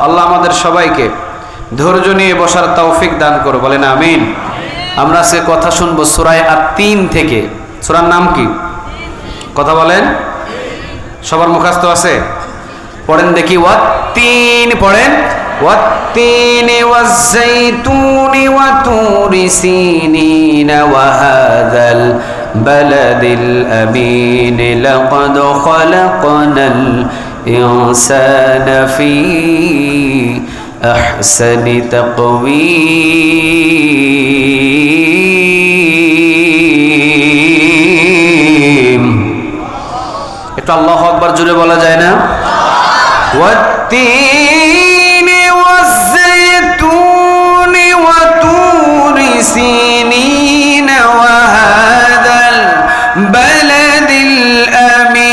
আল্লাহ আমাদের সবাইকে ধৈর্য নিয়ে বসার তৌফিক দান করো, বলেন আমিন। আমরা সে কথা শুনবো সূরা আত-তিন থেকে। সূরার নাম কি? কথা বলেন, সবার মুখস্থ আছে? পড়েন দেখি, ওয়াত-তিন পড়েন। والتين والزيتون وطور سينين وهذا البلد الأمين لقد خلقنا الإنسان في أحسن تقويم। এটা আল্লাহু আকবার জোরে বলা যায় না? والتين والزيتون وطور سينين وهذا البلد الأمين।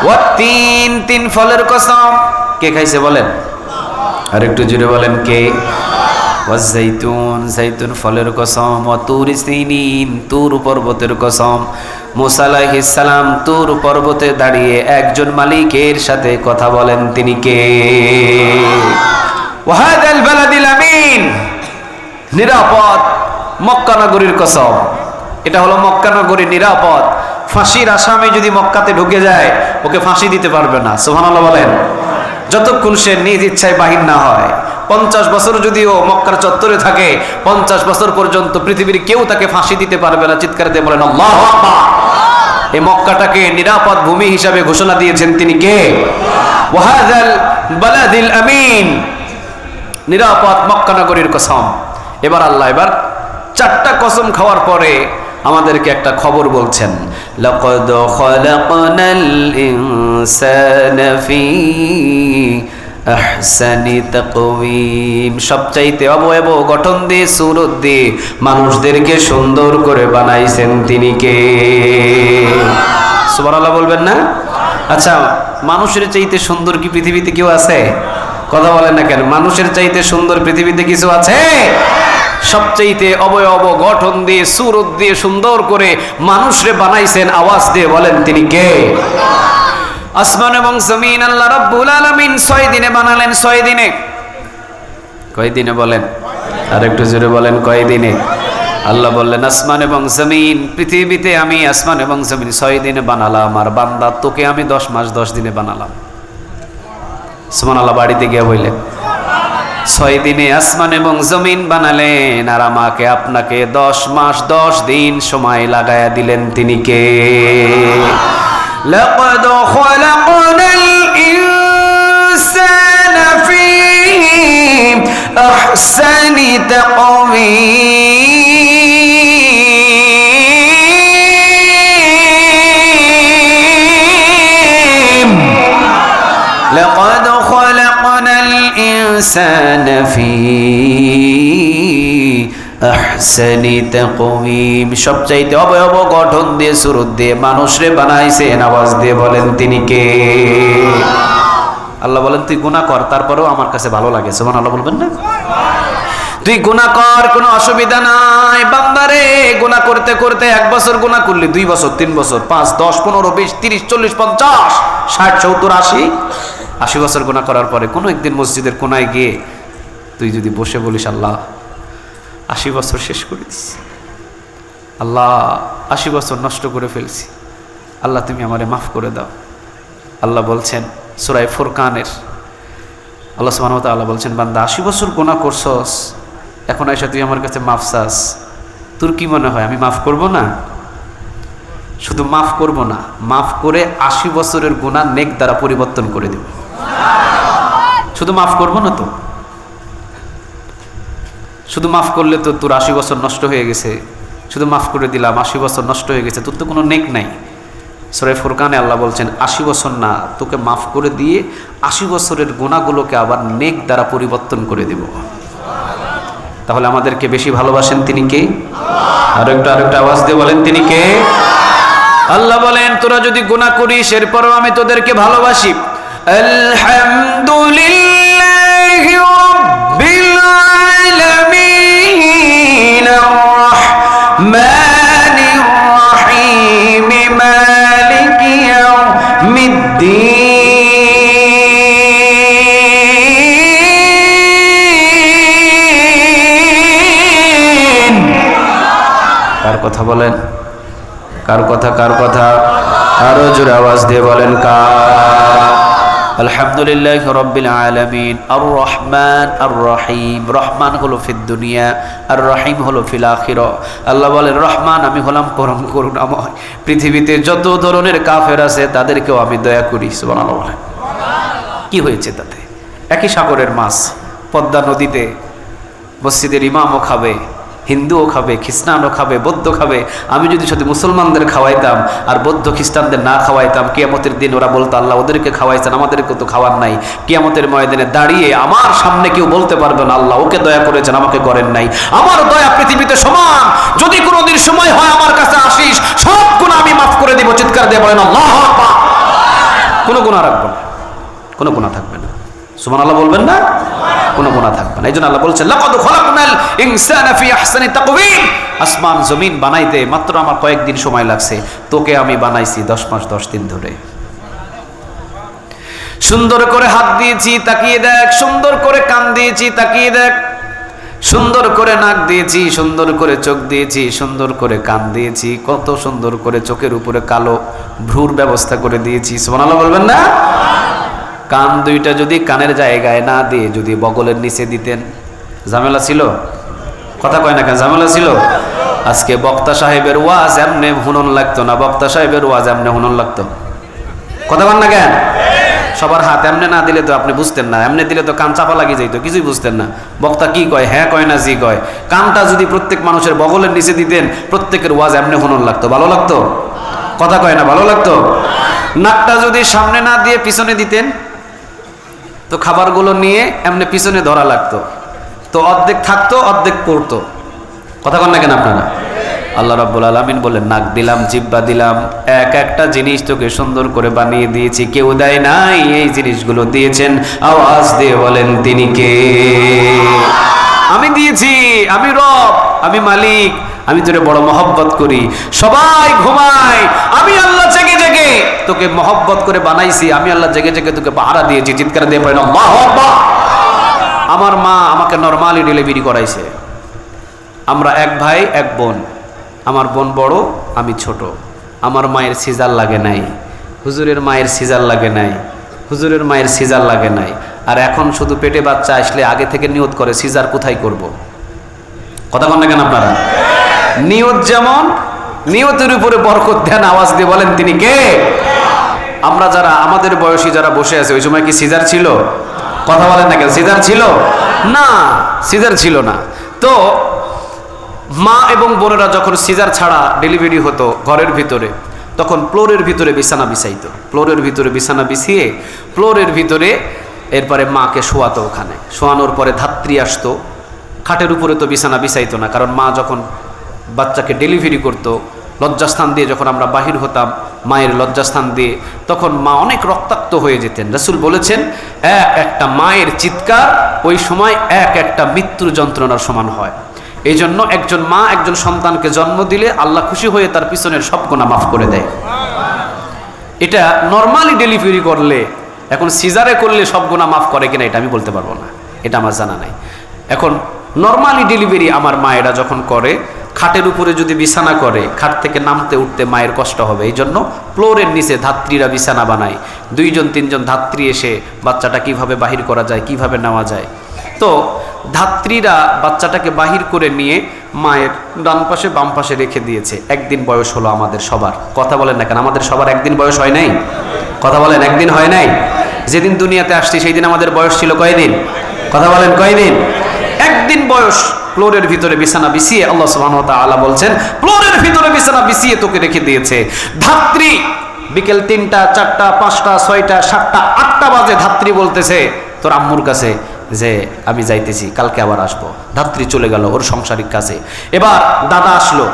والتين তিন ফলের কসম। কে খাইছে বলেন? আর একটু জোরে বলেন কে? ওয়াজ-জাইতুন, জাইতুন ফলের কসম। ওয়া তুর সিনিন, তুর পর্বতের কসম। মুসা আলাইহিস সালাম তুর পর্বতে দাঁড়িয়ে একজন মালিকের সাথে কথা বলেন, তিনি কে? ওয়া হাদাল বালাদিল আমিন, নিরাপদ মক্কা নগরীর কসম। এটা হলো মক্কা নগরী নিরাপদ। ফাঁসির আসামি যদি মক্কাতে ঢুকে যায়, ওকে ফাঁসি দিতে পারবে না। সুবহানাল্লাহ বলেন। যতক্ষণ সে নিজ ইচ্ছায় বাহির না হয়। 50 বছর যদিও মক্কার চত্বরে থাকে, 50 বছর পর্যন্ত পৃথিবীর কেউ তাকে ফাঁসি দিতে পারবে না। চিৎকার দিয়ে বলেন আল্লাহু আকবার। এই মক্কাটাকে নিরাপদ ভূমি হিসাবে ঘোষণা দিয়েছেন তিনি কে? ওয়াহাদাল বালাদিল আমিন, নিরাপদ মক্কা নগরীর কসম। এবার আল্লাহ এবার চারটা কসম খাওয়ার পরে আমাদেরকে একটা খবর বলছেন, লাকাদ খালাকনাল ইনসানা ফি আহসানি তাকওয়িম, সবচাইতে অবয়ব গঠন দিয়ে সুরত দিয়ে মানুষদেরকে সুন্দর করে বানাইছেন তিনি কে? সুবহানাল্লাহ বলবেন না? আচ্ছা, মানুষের চাইতে সুন্দর কি পৃথিবীতে কেউ আছে? কথা বলেন না কেন? মানুষের চাইতে সুন্দর পৃথিবীতে কিছু আছে? সবচাইতে অবয়ব গঠন দিয়ে সুরত দিয়ে সুন্দর করে মানুষরে বানাইছেন, আওয়াজ দিয়ে বলেন তিনি কে? আসমান এবং জমিন আল্লাহ রাব্বুল আলামিন 6 দিনে বানালেন। 6 দিনে। কয় দিনে বলেন? আর একটু জোরে বলেন, কয় দিনে? আল্লাহ বললেন আসমান এবং জমিন, পৃথিবীতে আমি আসমান এবং জমিন 6 দিনে বানালাম, আর বান্দা তোকে আমি 10 মাস 10 দিনে বানালাম। সুবহানাল্লাহ বাড়িতে গিয়ে বললেন 6 দিনে আসমান এবং জমিন বানালেন, আর আমাকে আপনাকে 10 মাস 10 দিন সময় লাগায়া দিলেন তিনি কে? লাকাদ খালাকনাল ইনসানা ফি আহসানি তাকওয়িম, লাকাদ খালাকনাল ইনসানা ফি আহসানি তাকওয়িম, সবচাইতে অবয়ব গঠন দিয়ে সুরত দিয়ে মানুষরে বানাইছেন, আওয়াজ দিয়ে বলেন তিনি কে? আল্লাহ বলেন তুই গুনাহ কর, তারপরেও আমার কাছে ভালো লাগে। সুবহানাল্লাহ বলবেন না? তুই গুনাহ কর, কোনো অসুবিধা নাই। বান্দারে গুনাহ করতে করতে 1 বছর গুনাহ করলি, 2 বছর, 3 বছর, 5, 10, 15, 20, 30, 40, 50, 60, 70, 80 বছর গুনাহ করার পরে কোনো একদিন মসজিদের কোনায় গিয়ে তুই যদি বসে বলিস আল্লাহ 80 বছর শেষ করে দিছি, আল্লাহ 80 বছর নষ্ট করে ফেলছি, আল্লাহ তুমি আমারে মাফ করে দাও। আল্লাহ বলছেন সূরা ফুরকানের, আল্লাহ সুবহানাহু ওয়া তাআলা বলছেন, বান্দা 80 বছর গুনাহ করছস, এখন আইসা তুই আমার কাছে মাফ চাস, তোর কি মনে হয় আমি মাফ করব না? শুধু মাফ করব না, মাফ করে 80 বছরের গুনাহ নেক দ্বারা পরিবর্তন করে দেব। শুধু মাফ করব না তো, শুধু মাফ করলে তো তোর 80 বছর নষ্ট হয়ে গেছে, শুধু মাফ করে দিলাম 80 বছর নষ্ট হয়ে গেছে, তোর তো কোনো নেক নাই। সূরা ফুরকানে আল্লাহ বলছেন 80 বছর না, তোকে মাফ করে দিয়ে 80 বছরের গুনাহগুলোকে আবার নেক দ্বারা পরিবর্তন করে দেব। তাহলে আমাদেরকে বেশি ভালোবাসেন তিনি কে? আরেকটা আওয়াজ দিয়ে বলেন তিনি কে? আল্লাহ বলেন তোরা যদি গুনাহ করিস এরপরও আমি তোদেরকে ভালোবাসি। আলহামদুলিল্লাহি রাব্বিল আলামিন আর-রাহমানির রাহিম মালিকি ইয়াউমিদ্দিন। কার কথা বলেন? কার কথা? আরো জোরে আওয়াজ দিয়ে বলেন কার? আলহামদুলিল্লাহি রাব্বিল আলামিন আর রহমান আর রহিম। রহমান হলো ফিদ দুনিয়া, আর রহিম হলো ফিল আখিরা। আল্লাহ বলেন রহমান আমি হলাম পরম করুণাময়, পৃথিবীতে যত ধরনের কাফের আছে তাদেরকেও আমি দয়া করি। সুবহানাল্লাহ বলেন। কি হয়েছে তাতে? একই সাগরের মাছ, পদ্মা নদীতে মসজিদের ইমামও খাবে, হিন্দুও খাবে, খ্রিস্টানও খাবে, বৌদ্ধ খাবে। আমি যদি শুধু মুসলমানদের খাওয়াইতাম আর বৌদ্ধ খ্রিস্টানদের না খাওয়াইতাম, কিয়ামতের দিন ওরা বলতো আল্লাহ ওদেরকে খাওয়াইছেন, আমাদেরকে তো খাওয়ার নাই। কিয়ামতের ময়দানে দাঁড়িয়ে আমার সামনে কেউ বলতে পারবে না আল্লাহ ওকে দয়া করেছেন আমাকে করেন নাই। আমার দয়া পৃথিবীতে সমান, যদি কোনোদিন সময় হয় আমার কাছে আসিস, সব গুনাহ আমি মাফ করে দিব। চিৎকার দিয়ে বলেন আল্লাহু আকবার। কোনো গুনাহ রাখবো না, কোনো গুনাহ থাকবে না। সুবহানাল্লাহ বলবেন না? কোনো গুনাহ থাকবে না। এই জন্য আল্লাহ বলছেন লাকাদ খালাকনাল ইনসানা ফি আহসানি তাকওয়িম। আসমান জমিন বানাইতে মাত্র আমার কয়েকদিন সময় লাগছে, তোকে আমি বানাইছি 10 মাস 10 দিন ধরে। সুন্দর করে হাত দিয়েছি তাকিয়ে দেখ, সুন্দর করে কান দিয়েছি তাকিয়ে দেখ, সুন্দর করে নাক দিয়েছি, সুন্দর করে চোখ দিয়েছি, সুন্দর করে কান দিয়েছি, কত সুন্দর করে চোখের উপরে কালো ভ্রুর ব্যবস্থা করে দিয়েছি। সুবহানাল্লাহ বলবেন না? কান দুইটা যদি কানের জায়গায় না দিয়ে যদি বগলের নিচে দিতেন ঝামেলা ছিল? কথা কয় না কেন? ঝামেলা ছিল? আজকে বক্তা সাহেবের ওয়াজ এমনি হুনন লাগতো না, বক্তা সাহেবের ওয়াজ এমনি হুনন লাগতো। কথা বল না কেন? সবার হাত এমনি না দিলে তো আপনি বুঝতেন না, এমনি দিলে তো কান চাপা লাগিয়ে যাইতো, কিছুই বুঝতেন না বক্তা কি কয়, হ্যাঁ কয় না জি কয়। কানটা যদি প্রত্যেক মানুষের বগলের নিচে দিতেন, প্রত্যেকের ওয়াজ এমনি হুনন লাগতো। ভালো লাগতো? কথা কয় না ভালো লাগতো? নাকটা যদি সামনে না দিয়ে পিছনে দিতেন, তো খাবারগুলো নিয়ে এমনি পিছনে ধরা লাগতো, তো অর্ধেক থাকতো অর্ধেক পড়তো। কথা কন না কেন আপনারা? আল্লাহ রাব্বুল আলামিন বলেন, নাক দিলাম, জিহ্বা দিলাম, এক একটা জিনিস তোকে সুন্দর করে বানিয়ে দিয়েছি, কেউ দেয় নাই, এই জিনিসগুলো দিয়েছেন। আওয়াজ দিয়ে বলেন তিনি কে? আমি দিয়েছি, আমি রব, আমি মালিক, আমি তোরে বড় মহব্বত করি। সবাই ঘুমায়, আমি আল্লাহ জেগে জেগে তোকে মহব্বত করে বানাইছি, আমি আল্লাহ জেগে জেগে তোকে পাহারা দিয়েছি। চিৎকার দিয়ে পড়েন আল্লাহু আকবার। আমার মা আমাকে নরমালি ডেলিভারি করাইছে। আমরা এক ভাই এক বোন, আমার বোন বড়, আমি ছোট। আমার মায়ের সিজার লাগে নাই, হুজুরের মায়ের সিজার লাগে নাই, হুজুরের মায়ের সিজার লাগে নাই। আর এখন শুধু পেটে বাচ্চা আসলে আগে থেকে নিয়ত করে সিজার কোথায় করব। কথা বলেন না কেন আপনারা? নিয়ত যেমন, নিয়তের উপরে বরকত দেন। আওয়াজ দিয়ে বলেন তিনি কে? আমরা যারা আমাদের বয়সী যারা বসে আছে, ওই সময় কি সিজার ছিল? কথা বলেন না কেন? সিজার ছিল না, সিজার ছিল না। তো মা এবং বোনেরা যখন সিজার ছাড়া ডেলিভারি হতো ঘরের ভিতরে, তখন ফ্লোরের ভিতরে বিছানা বিছাইতো, ফ্লোরের ভিতরে বিছানা বিছিয়ে ফ্লোরের ভিতরে এরপরে মাকে শোয়াতো। ওখানে শোয়ানোর পরে ধাত্রী আসতো, খাটের উপরে তো বিছানা বিছাইতো না, কারণ মা যখন বাচ্চাকে ডেলিভারি করতো, লজ্জাস্থান দিয়ে যখন আমরা বাহির হতাম মায়ের লজ্জাস্থান দিয়ে, তখন মা অনেক রক্তাক্ত হয়ে যেতেন। রাসূল বলেছেন, এক একটা মায়ের চিৎকার ওই সময় এক একটা মৃত্যুর যন্ত্রণার সমান হয়। এই জন্য একজন মা একজন সন্তানকে জন্ম দিলে আল্লাহ খুশি হয়ে তার পিছনের সব গুনাহ মাফ করে দেয়। এটা নর্মালি ডেলিভারি করলে, এখন সিজারে করলে সব গুনাহ মাফ করে কিনা এটা আমি বলতে পারবো না, এটা আমার জানা নাই। এখন নর্মালি ডেলিভারি আমার মায়েরা যখন করে, খাটের উপরে যদি বিছানা করে, খাট থেকে নামতে উঠতে মায়ের কষ্ট হবে, এই জন্য ফ্লোরের নিচে ধাত্রীরা বিছানা বানায়। দুইজন তিনজন ধাত্রী এসে বাচ্চাটা কিভাবে বাহির করা যায়, কিভাবে নেওয়া যায়। তো ধাত্রীরা বাচ্চাটাকে বাহির করে নিয়ে মায়ের ডান পাশে বাম পাশে রেখে দিয়েছে। একদিন বয়স হলো আমাদের সবার। কথা বলেন না কেন? আমাদের সবার একদিন বয়স হয় নাই? কথা বলেন, একদিন হয় নাই? যেদিন দুনিয়াতে আসছি সেই দিন আমাদের বয়স ছিল কয়দিন? কথা বলেন কয়দিন? একদিন বয়স। ফ্লোরের ভিতরে বিছানা বিছিয়ে আল্লাহ সুবহানাহু ওয়া তাআলা বলছেন, ফ্লোরের ভিতরে বিছানা বিছিয়ে তোকে রেখে দিয়েছে। ধাত্রী বিকেল 3টা 4টা 5টা 6টা 7টা 8টা বাজে ধাত্রী বলতেছে তোর আম্মুর কাছে যে আমি যাইতেছি, কালকে আবার আসবো। ধাত্রী চলে গেল ওর সংসারিক কাজে। এবার দাদা আসলো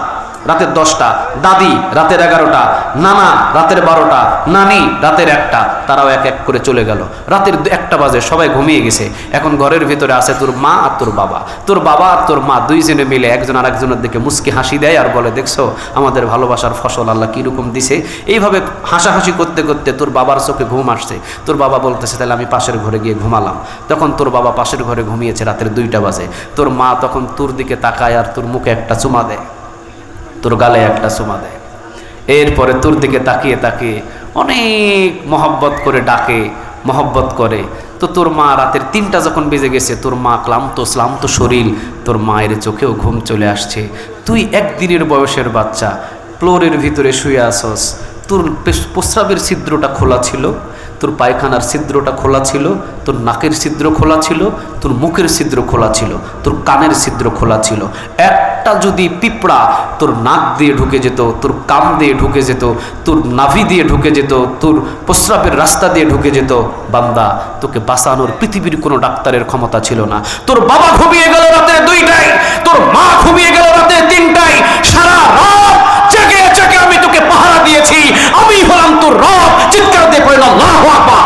রাতের 10টা, দাদি রাতের 11টা, নানা রাতের 12টা, নানি রাতের 1টা, তারাও এক এক করে চলে গেল। রাতের 1টা বাজে, সবাই ঘুমিয়ে গেছে। এখন ঘরের ভিতরে আছে তোর মা আর তোর বাবা। তোর বাবা আর তোর মা দুইজনে মিলে একজন আরেকজনের দিকে মুচকি হাসি দেয় আর বলে, দেখছো আমাদের ভালোবাসার ফসল আল্লাহ কীরকম দিছে। এইভাবে হাসাহাসি করতে করতে তোর বাবার চোখে ঘুম আসছে। তোর বাবা বলতেছে, তাহলে আমি পাশের ঘরে গিয়ে ঘুমালাম। তখন তোর বাবা পাশের ঘরে ঘুমিয়েছে, রাতের 2টা বাজে। তোর মা তখন তোর দিকে তাকায় আর তোর মুখে একটা চুমা দেয়, তোর গালে একটা চুমা দেয়। এরপরে তোর দিকে তাকিয়ে তাকিয়ে অনেক মহব্বত করে ডাকে, মহব্বত করে। তো তোর মা রাতের 3টা যখন বেজে গেছে, তোর মা ক্লান্ত শরীর, তোর মায়ের চোখেও ঘুম চলে আসছে। তুই একদিনের বয়সের বাচ্চা, ফ্লোরের ভিতরে শুয়ে আসস। তোর প্রস্রাবের ছিদ্রটা খোলা ছিল, তোর পায়খানার ছিদ্রটা খোলা ছিল, তোর নাকের ছিদ্র খোলা ছিল, তোর মুখের ছিদ্র খোলা ছিল, তোর কানের ছিদ্র খোলা ছিল। একটা যদি পিঁপড়া তোর নাক দিয়ে ঢুকে যেত, তোর কান দিয়ে ঢুকে যেত, তোর নাভি দিয়ে ঢুকে যেত, তোর প্রস্রাবের রাস্তা দিয়ে ঢুকে যেত, বান্দা তোকে বাঁচানোর পৃথিবীর কোনো ডাক্তারের ক্ষমতা ছিল না। তোর বাবা ঘুমিয়ে গেল রাতে 2টায়, তোর মা ঘুমিয়ে গেল রাতে 3টায়। সারা রাত জেগে জেগে আমি তোকে পাহারা দিয়েছি, আমি হলাম তোর রব। চিৎকার দিয়ে পড়েন আল্লাহু আকবার।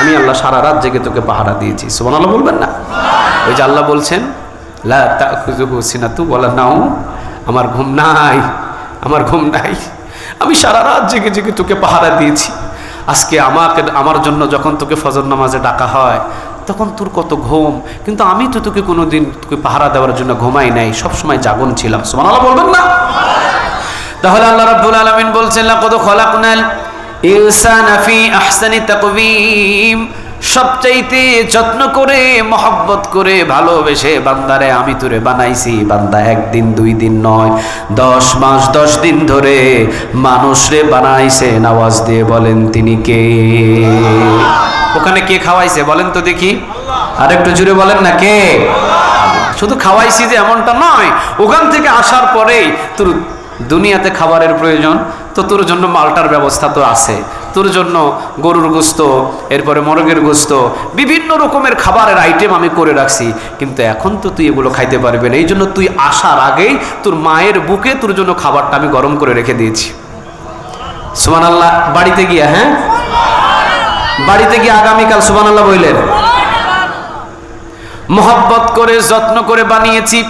আমি আল্লাহ সারা রাত জেগে তোকে পাহারা দিয়েছি। সুবহানাল্লাহ বলবেন না? ওই যে আল্লাহ বলছেন, লা তাখুযুহু সিনাতু ওয়ালা নাওম, আমার ঘুম নাই, আমার ঘুম নাই, আমি সারা রাত জেগে জেগে তোকে পাহারা দিয়েছি। আজকে আমার জন্য যখন তোকে ফজর নামাজে ডাকা হয় তখন তোর কত ঘুম, কিন্তু আমি তো তোকে কোনোদিন তোকে পাহারা দেওয়ার জন্য ঘুমাই নাই, সবসময় জাগন ছিলাম। সুবহানাল্লাহ বলবেন না? তাহলে আল্লাহ রাব্বুল আলামিন বলছেন, লাকাদ খলাকনাল ইনসানা ফি আহসানি তাকওয়িম, সবচাইতে যত্ন করে মহব্বত করে ভালোবেসে বান্দারে আমি তোরে বানাইছি। বান্দা একদিন দুই দিন নয়, 10 মাস 10 দিন ধরে মানুষরে বানাইছে। আওয়াজ দিয়ে বলেন তিনি কে? ওখানে কে খাওয়াইছে বলেন তো দেখি, আর একটু জুড়ে বলেন না কে? শুধু খাওয়াইছি যে এমনটা নয়, ওখান থেকে আসার পরেই তোর দুনিয়াতে খাবারের প্রয়োজন, তো তোর জন্য মালটার ব্যবস্থা তো আছে, তোর জন্য গরুর গোস্ত, এরপরে মোরগের গোস্ত, বিভিন্ন রকমের খাবারের আইটেম আমি করে রাখছি। কিন্তু এখন তো তুই এগুলো খাইতে পারবি না, এই জন্য তুই আসার আগেই তোর মায়ের বুকে তোর জন্য খাবারটা আমি গরম করে রেখে দিয়েছি। সুবহানাল্লাহ। বাড়িতে গিয়া, হ্যাঁ বাড়িতে গিয়ে আগামীকাল সুবহানাল্লাহ বললেন। মোহাব্বত করে যত্ন করে বানিয়েছি।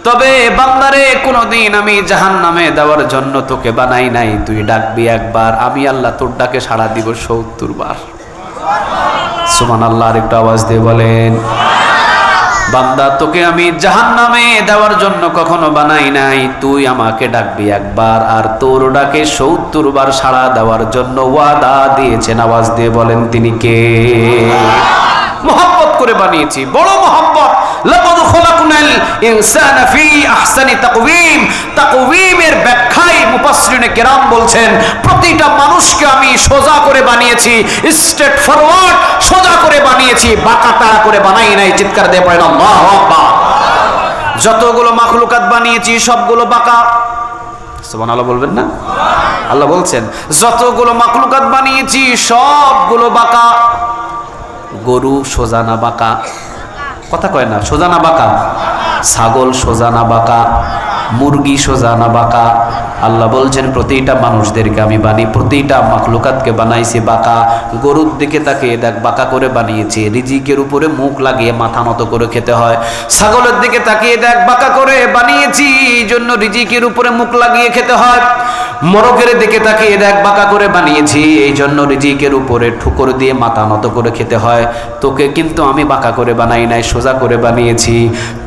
তবে বান্দারে কোনোদিন আমি জাহান্নামে দেওয়ার জন্য তোকে বানাই নাই। তুই ডাকবি একবার, আমি আল্লাহ তোর ডাকে সাড়া দিব 70 বার। সুবহানাল্লাহ। আরেকটু আওয়াজ দিয়ে বলেন। বান্দা তোকে আমি জাহান্নামে দেওয়ার জন্য কখনো বানাই নাই। তুই আমাকে ডাকবি একবার, আর তোর ডাকে 70 বার সাড়া দেওয়ার জন্য ওয়াদা দিয়েছেন। আওয়াজ দিয়ে বলেন তিনি কে? মোহাব্বত করে বানিয়েছি, বড় মোহাব্বত। লাকাদ খালাকনাল ইনসানা ফি আহসানি তাকওয়িম। তাকওয়িমের ব্যাখ্যায় মুফাসসিরিনে কেরাম বলছেন, প্রতিটা মানুষকে আমি সোজা করে বানিয়েছি, স্ট্রেট ফরওয়ার্ড, সোজা করে বানিয়েছি, বাঁকা তাড়া করে বানাই নাই। চিৎকার দিয়ে পড়েন আল্লাহু আকবার। যতগুলো মাখলুকাত বানিয়েছি সবগুলো বাঁকা। সুবহানাল্লাহ বলবেন না? আল্লাহ বলছেন যতগুলো মাখলুকাত বানিয়েছি সবগুলো বাঁকা। গরু সোজা না বাঁকা? কথা কয় না, সোজা না বাঁকা? ছাগল সোজা না বাঁকা? মুরগি সোজা না বাঁকা? আল্লাহ বলছেন প্রতিটা মানুষদেরকে আমি প্রতিটা মাখলুকাতকে বানাইছি বাঁকা। গরুর দিকে তাকিয়ে দেখ, বাঁকা করে বানিয়েছি, রিজিকের উপরে মুখ লাগিয়ে মাথা নত করে খেতে হয়। ছাগলের দিকে তাকিয়ে দেখ, বাঁকা করে বানিয়েছি, এই জন্য রিজিকের উপরে মুখ লাগিয়ে খেতে হয়। মোরগের দিকে তাকিয়ে দেখ, বাঁকা করে বানিয়েছি, এই জন্য রিজিকের উপরে ঠুকর দিয়ে মাথা নত করে খেতে হয়। তোকে কিন্তু আমি বাঁকা করে বানাই নাই, সোজা করে বানিয়েছি।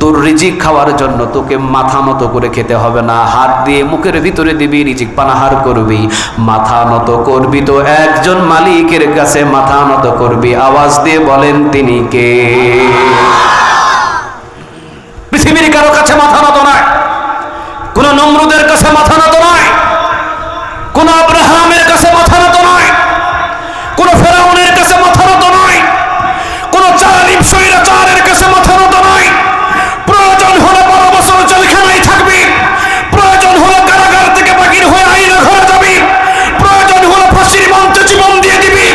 তোর রিজিক খাওয়ার জন্য তোকে মাথা নত করে খেতে হবে না, হাত দিয়ে মুখের ভিতরে দিবি, রিজিক পানাহার করবি। মাথা নত করবি তো একজন মালিকের কাছে মাথা নত করবি। আওয়াজ দিয়ে বলেন তিনি কে? পৃথিবীর কারো কাছে মাথা নত নয়, কোন নমরুদের কাছে মাথা নত নয়, কোন আব্রাহামের কাছে মাথা নত নয়, কোন ফেরাউনের কাছে মাথা নত নয়, কোন জালিম স্বৈরাচারের কাছে মাথা নত নয়। প্রয়োজন হলে 12 বছর জেলখানায় থাকবি, প্রয়োজন হলে কারাগার থেকে বাহির হয়ে আইনা ঘরে যাবি, প্রয়োজন হলে ফাঁসির মঞ্চে জীবন দিয়ে দিবি।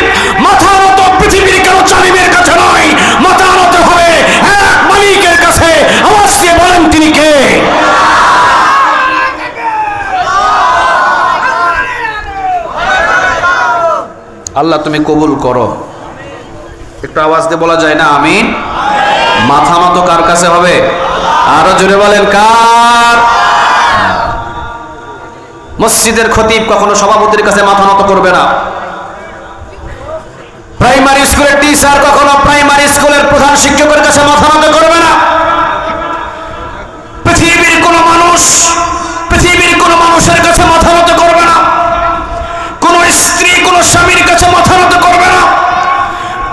মাথা নত পৃথিবীর কারো জালিমের কাছে নয়, মাথা নত হবে এক মালিকের কাছে। আওয়াজ দিয়ে বলেন তিনি কে? আল্লাহ তুমি কবুল করো। একটু আওয়াজ দিয়ে বলা যায় না আমিন? মাথা নত কার কাছে হবে? আরো জোরে বলেন কার? মসজিদের খতিব কখনো সভাপতির কাছে মাথা নত করবে না। প্রাইমারি স্কুলের টিচার কখনো প্রাইমারি স্কুলের প্রধান শিক্ষকের কাছে মাথা নত করবে না। পৃথিবীর কোন মানুষ পৃথিবীর কোন মানুষের কাছে মাথা নত করবে না। কোন স্ত্রী কোন স্বামীর কাছে মাথা নত করবে না।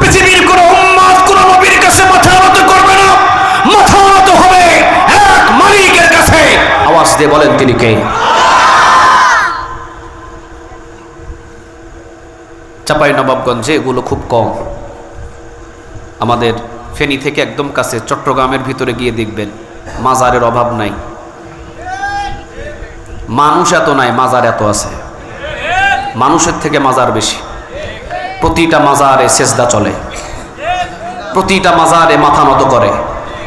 পৃথিবীর কোন উম্মত কোন নবীর কাছে মাথা নত করবে না। মাথা নত হবে এক মালিকের কাছে। আওয়াজ দিয়ে বলেন তিনি কে? চাঁপাইনবাবগঞ্জে এগুলো খুব কম। আমাদের ফেনী থেকে একদম কাছে চট্টগ্রামের ভিতরে গিয়ে দেখবেন মাজারের অভাব নাই। মানুষ এত নাই, মাজার এত আছে। মানুষের থেকে মাজার বেশি। প্রতিটা মাজারে সেজদা চলে, প্রতিটা মাজারে মাথা নত করে।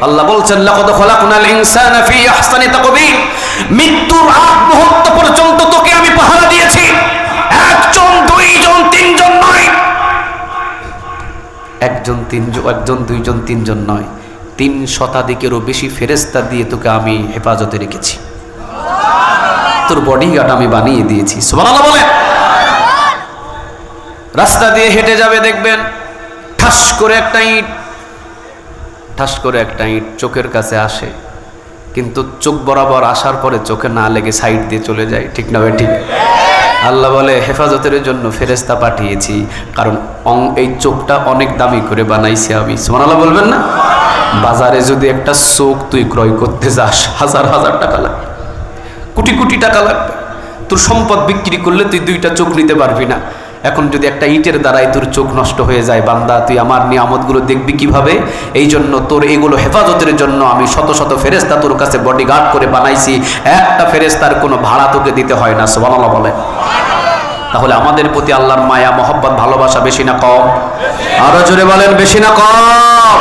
আল্লাহ বলছেন লাকাদ খালাকনাল ইনসানা ফি আহসানি তাকওয়িম। মৃত্যুর আগ মুহূর্ত পর্যন্ত তোকে আমি পাহারা দিয়েছি। একজন দুইজন তিনজন নয়, একজন দুইজন তিনজন নয়, 3 শতাধিকেরও বেশি ফেরেশতা দিয়ে তোকে আমি হেফাজতে রেখেছি। তোর বডিগার্ড আমি বানিয়ে দিয়েছি। সুবহানাল্লাহ বলেন। রাস্তা দিয়ে হেঁটে যাবে দেখবেন ঠাস করে একটা ইট চোখের কাছে আসে, কিন্তু চোখ বরাবর আসার পরে চোখে না লেগে সাইড দিয়ে চলে যায়। ঠিক না? ঠিক। আল্লাহ বলে হেফাজতের জন্য ফেরেশতা পাঠিয়েছি, কারণ এই চোখটা অনেক দামি করে বানাইছি আমি। সুবহানাল্লাহ বলবেন না? বাজারে যদি একটা চোখ তুই ক্রয় করতে যাস, হাজার হাজার টাকা লাগবে, কোটি কোটি টাকা লাগবে। তোর সম্পদ বিক্রি করলে তুই দুইটা চোখ নিতে পারবি না। এখন যদি একটা ইটের দ্বারাই তোর চোখ নষ্ট হয়ে যায়, বান্দা তুই আমার নিয়ামতগুলো দেখবি কিভাবে? এই জন্য তোর এগুলো হেফাজতের জন্য আমি শত শত ফেরেশতা তোর কাছে বডিগার্ড করে বানাইছি, একটা ফেরেশতার কোনো ভাড়া তোকে দিতে হয় না। সুবহানাল্লাহ বলে। তাহলে আমাদের প্রতি আল্লাহর মায়া, মহব্বত, ভালোবাসা বেশি না কম? আরো জোরে বলেন, বেশি না কম?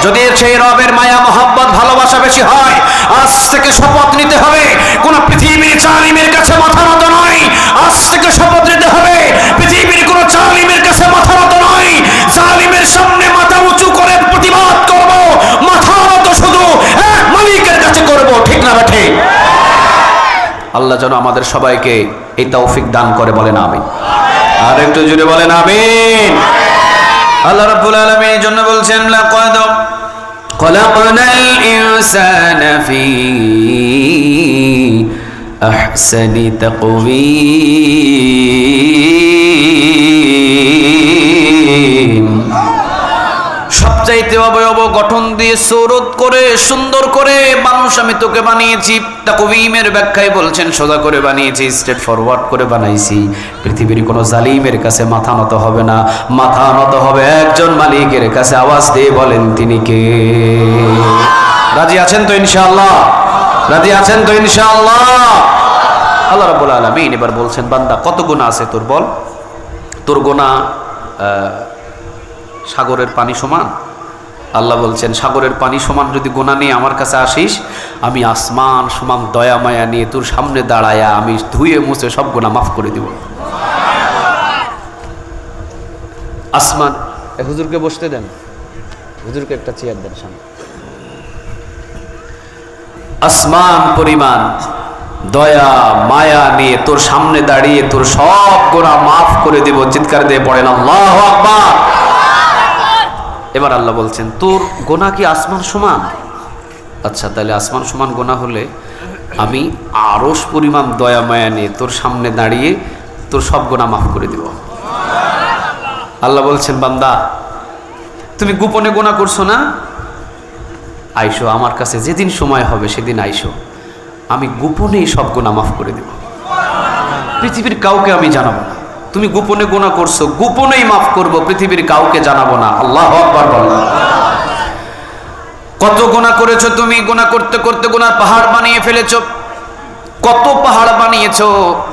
যদি সেই রবের মায়া, মহব্বত, ভালোবাসা বেশি হয়, আজ থেকে শপথ নিতে হবে কোন পৃথিবীর জালিমের কাছে মাথা নত নয়। আজ থেকে শপথ নিতে হবে পৃথিবীর কোন জালিমের কাছে মাথা নত নয়। জালিমের সামনে মাথা উঁচু করে প্রতিবাদ করব, মাথা নত শুধু এক মালিকের কাছে করব। ঠিক না বেঠে? আল্লাহ যেন আমাদের সবাইকে এই তৌফিক দান করে, বলেন আমিন। আর একটু জুড়ে বলেন আমিন। আল্লাহ রাব্বুল আলামিন এই জন্য বলছেন, লাকাদ খলাকনাল ইনসানা ফি আহসানি তাকওয়িম। সবচাইতে অবয়ব গঠন দিয়ে সৌরত করে সুন্দর করে মানুষ আমি তোকে বানিয়েছি। তাকওয়িমের ব্যাখ্যায় বলছেন, সোজা করে বানিয়েছি, স্ট্রেট ফরওয়ার্ড করে বানাইছি। পৃথিবীর কোনো জালিমের কাছে মাথা নত হবে না, মাথা নত হবে একজন মালিকের কাছে। আওয়াজ দিয়ে বলেন তিনি কে? রাজি আছেন তো ইনশাআল্লাহ? রাজি আছেন তো ইনশাআল্লাহ? আল্লাহ রাব্বুল আলামিন এবার বলছেন, বান্দা কত গুনাহ আছে তোর, বল। তোর গুনাহ সাগরের পানি সমান? আল্লাহ বলছেন, সাগরের পানি সমান যদি গুনাহ নিয়ে আমার কাছে আসিস, আমি আসমান সমান দয়া মায়া নিয়ে তোর সামনে দাঁড়ায়া আমি ধুয়ে মুছে সব গুনাহ মাফ করে দিব। আসমান, হুজুরকে বসতে দেন, হুজুরকে একটা চেয়ার দেন সামনে। আসমান পরিমাণ দয়া মায়া নিয়ে তোর সামনে দাঁড়িয়ে তোর সব গুনাহ মাফ করে দিব। চিৎকার দিয়ে পড়েন আল্লাহু আকবার। এবার আল্লাহ বলছেন, তোর গোনা কি আসমান সমান? আচ্ছা, তাহলে আসমান সমান গোনা হলে আমি আরশ পরিমাণ দয়া মায়া নিয়ে তোর সামনে দাঁড়িয়ে তোর সব গোনা মাফ করে দিব। আল্লাহ বলছেন, বান্দা তুমি গোপনে গোনা করছো না? আইসো আমার কাছে, যেদিন সময় হবে সেদিন আইসো, আমি গোপনেই সব গোনা মাফ করে দেব। পৃথিবীর কাউকে আমি জানাবো না। তুমি গোপনে গুনাহ করছো, গোপনেই মাফ করব, পৃথিবীর কাউকে জানাবো না। আল্লাহু আকবার বলেন। কত গুনাহ করেছো তুমি, গুনাহ করতে করতে গুনার পাহাড় বানিয়ে ফেলেছো। কত পাহাড় বানিয়েছো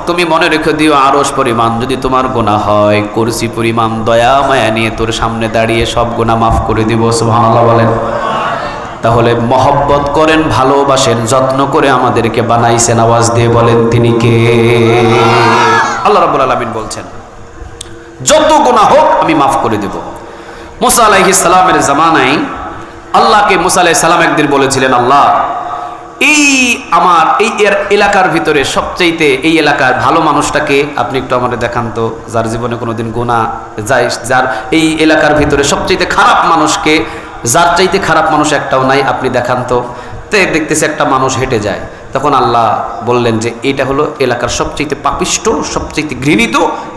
তুমি, মনে রেখে দিও আরশ পরিমাণ যদি তোমার গুনাহ হয়, কুরসি পরিমাণ দয়া মায়া নিয়ে তোর সামনে দাঁড়িয়ে সব গুনাহ মাফ করে দিব। সুবহানাল্লাহ বলেন। তাহলে মহব্বত করেন, ভালোবাসেন, যত্ন করে আমাদেরকে বানাইছেন। আওয়াজ দিয়ে বলেন তিনি কে? আল্লাহ রাব্বুল আলামিন বলছেন, যত গুনাহ হোক আমি মাফ করে দেব। মুসা আলাইহিস সালামের জামানায় আল্লাহকে মুসা আলাইহিস সালাম একদিন বলেছিলেন, আল্লাহ এই আমার এই এলাকার ভিতরে সবচাইতে এই এলাকার ভালো মানুষটাকে আপনি একটু আমাদের দেখান তো, যার জীবনে কোনোদিন গুনাহ যায়, যার এই এলাকার ভিতরে সবচাইতে খারাপ মানুষকে, যার চাইতে খারাপ মানুষ একটাও নাই, আপনি দেখান তো। দেখতেছে একটা মানুষ হেঁটে যায়। তখন আল্লাহ বললেন যে এটা হলো এলাকার সবচাইতে পাপিষ্ট, সবচাইতে ঘৃণিত,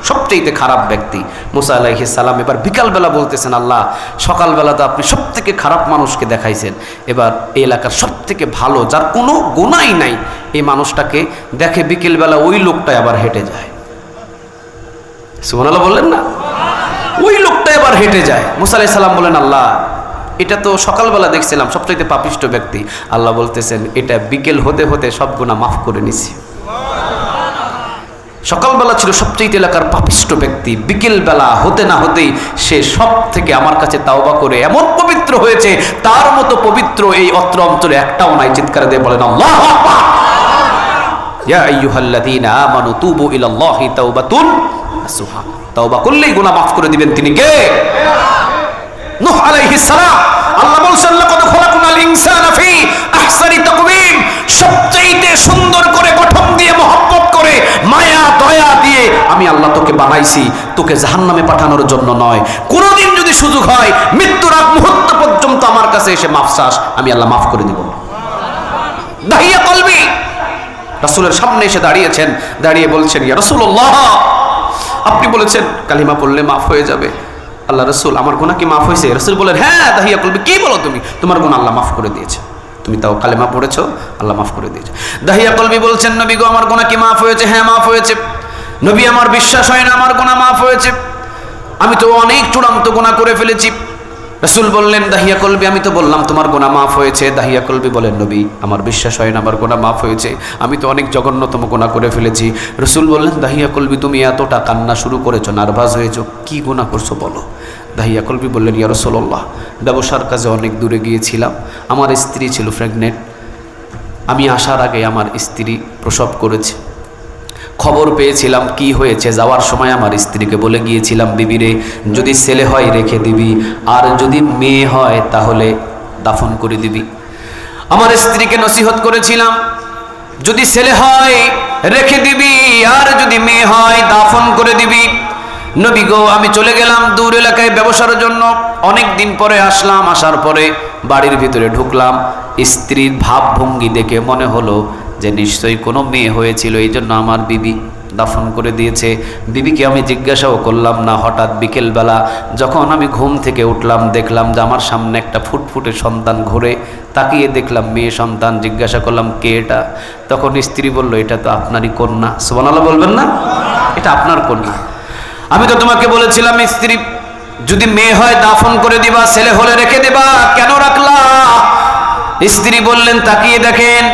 সবচাইতে খারাপ ব্যক্তি মুসা আলাইহিস সালাম। এবার বিকালবেলা বলতেছেন, আল্লাহ সকালবেলা তো আপনি সব থেকে খারাপ মানুষকে দেখাইছেন, এবার এই এলাকার সব থেকে ভালো, যার কোনো গুনাহই নাই, এই মানুষটাকে দেখে বিকেলবেলা ওই লোকটাই আবার হেঁটে যায়। সুবহানাল্লাহ বললেন না? ওই লোকটা এবার হেঁটে যায়। মুসা আলাইহিস সালাম বলেন, আল্লাহ এটা তো সকালবেলা দেখছিলাম সবচাইতে পাপিষ্ট ব্যক্তি। আল্লাহ বলতেছেন, এটা বিকেল হতে হতে সব গুনাহ মাফ করে নিছি। সকালবেলা ছিল সবচাইতে এলাকার পাপিষ্ট ব্যক্তি, বিকেল বেলা হতে না হতেই সে সব থেকে আমার কাছে তাওবা করে এমন পবিত্র হয়েছে, তার মতো পবিত্র এই অত্র অঞ্চলে একটাও নাই। চিৎকার দিয়ে বলেন আল্লাহু আকবার। ইয়া আইয়ুহাল্লাযীনা আমানু তুবু ইলাল্লাহি তাওবাতুন নাসুহা। তাওবা করলেই গুনাহ মাফ করে দিবেন তিনি কে? নূহ আলাইহিস সালাম। আল্লাহ বলেন, লাকাদ খলাকনাল ইনসানা ফি আহসানি তাকওয়িম। সবচেয়ে সুন্দর করে গঠন দিয়ে, মহব্বত করে, মায়া দয়া দিয়ে আমি আল্লাহ তোকে বানাইছি, তোকে জাহান্নামে পাঠানোর জন্য নয়। কোনদিন যদি সুযোগ হয় মৃত্যুর আগ মুহূর্ত পর্যন্ত আমার কাছে এসে মাফ চাস, আমি আল্লাহ মাফ করে দিব। দাহিয়া কলবি, রাসূলের সামনে এসে দাঁড়িয়েছেন, দাঁড়িয়ে বলছেন, ইয়া রাসূলুল্লাহ, আপনি বলেছেন কালিমা পড়লে মাফ হয়ে যাবে। আল্লাহ রাসূল, আমার গুনাহ কি মাফ হয়েছে? রাসূল বলেন, হ্যাঁ। দাহিয়া কলবি, কি বলো তুমি? তোমার গুনাহ আল্লাহ মাফ করে দিয়েছে, তুমি তাও কালেমা পড়েছো, আল্লাহ মাফ করে দিয়েছে। দাহিয়া কলবি বলছেন, নবী গো, আমার গুনাহ কি মাফ হয়েছে? হ্যাঁ, মাফ হয়েছে। নবী, আমার বিশ্বাস হয় না আমার গুনাহ মাফ হয়েছে, আমি তো অনেক চূড়ান্ত গুনাহ করে ফেলেছি। রাসূল বললেন, দাহিয়া কলবি, আমি তো বললাম তোমার গুনাহ মাফ হয়েছে। দাহিয়া কলবি বলেন, নবী, আমার বিশ্বাস হয় না আমার গুনাহ মাফ হয়েছে, আমি তো অনেক জঘন্যতম গুনাহ করে ফেলেছি। রাসূল বললেন, দাহিয়া কলবি, তুমি এতটা কান্না শুরু করেছো, নার্ভাস হয়েছো, কি গুনাহ করছো বলো? দাহিয়া কলবি বললেন, ইয়া রাসূলুল্লাহ, ব্যবসার কাজে অনেক দূরে গিয়েছিলাম, আমার স্ত্রী ছিল প্রেগনেন্ট, আমি আসার আগে আমার স্ত্রী প্রসব করেছে, খবর পেয়েছিলাম কি হয়েছে, যাওয়ার সময় আমার স্ত্রীকে বলে গিয়েছিলাম, বিবিরে, যদি ছেলে হয় রেখে দিবি, আর যদি মেয়ে হয় তাহলে দাফন করে দিবি। আমার স্ত্রীকে নসিহত করেছিলাম, যদি ছেলে হয় রেখে দিবি, আর যদি মেয়ে হয় দাফন করে দিবি। নবী গো, আমি চলে গেলাম দূর এলাকায় ব্যবসার জন্য। অনেক দিন পরে আসলাম, আসার পরে বাড়ির ভিতরে ঢুকলাম, স্ত্রীর ভাবভঙ্গি দেখে মনে হলো যে নিশ্চয়ই কোনো মেয়ে হয়েছিল, এই জন্য আমার বিবি দাফন করে দিয়েছে। বিবিকে আমি জিজ্ঞাসাও করলাম না। হঠাৎ বিকেলবেলা যখন আমি ঘুম থেকে উঠলাম, দেখলাম যে আমার সামনে একটা ফুটফুটে সন্তান ঘুরে, তাকিয়ে দেখলাম মেয়ে সন্তান। জিজ্ঞাসা করলাম, কে এটা? তখন স্ত্রী বলল, এটা তো আপনারই কন্যা। সুবহানাল্লাহ বলবেন না? এটা আপনার কন্যা। আমি তো তোমাকে বলেছিলাম, স্ত্রী যদি মেয়ে হয় দাফন করে দিবা, ছেলে হলে রেখে দেবা, কেন রাখলা? স্ত্রী বললেন, তাকিয়ে দেখেন।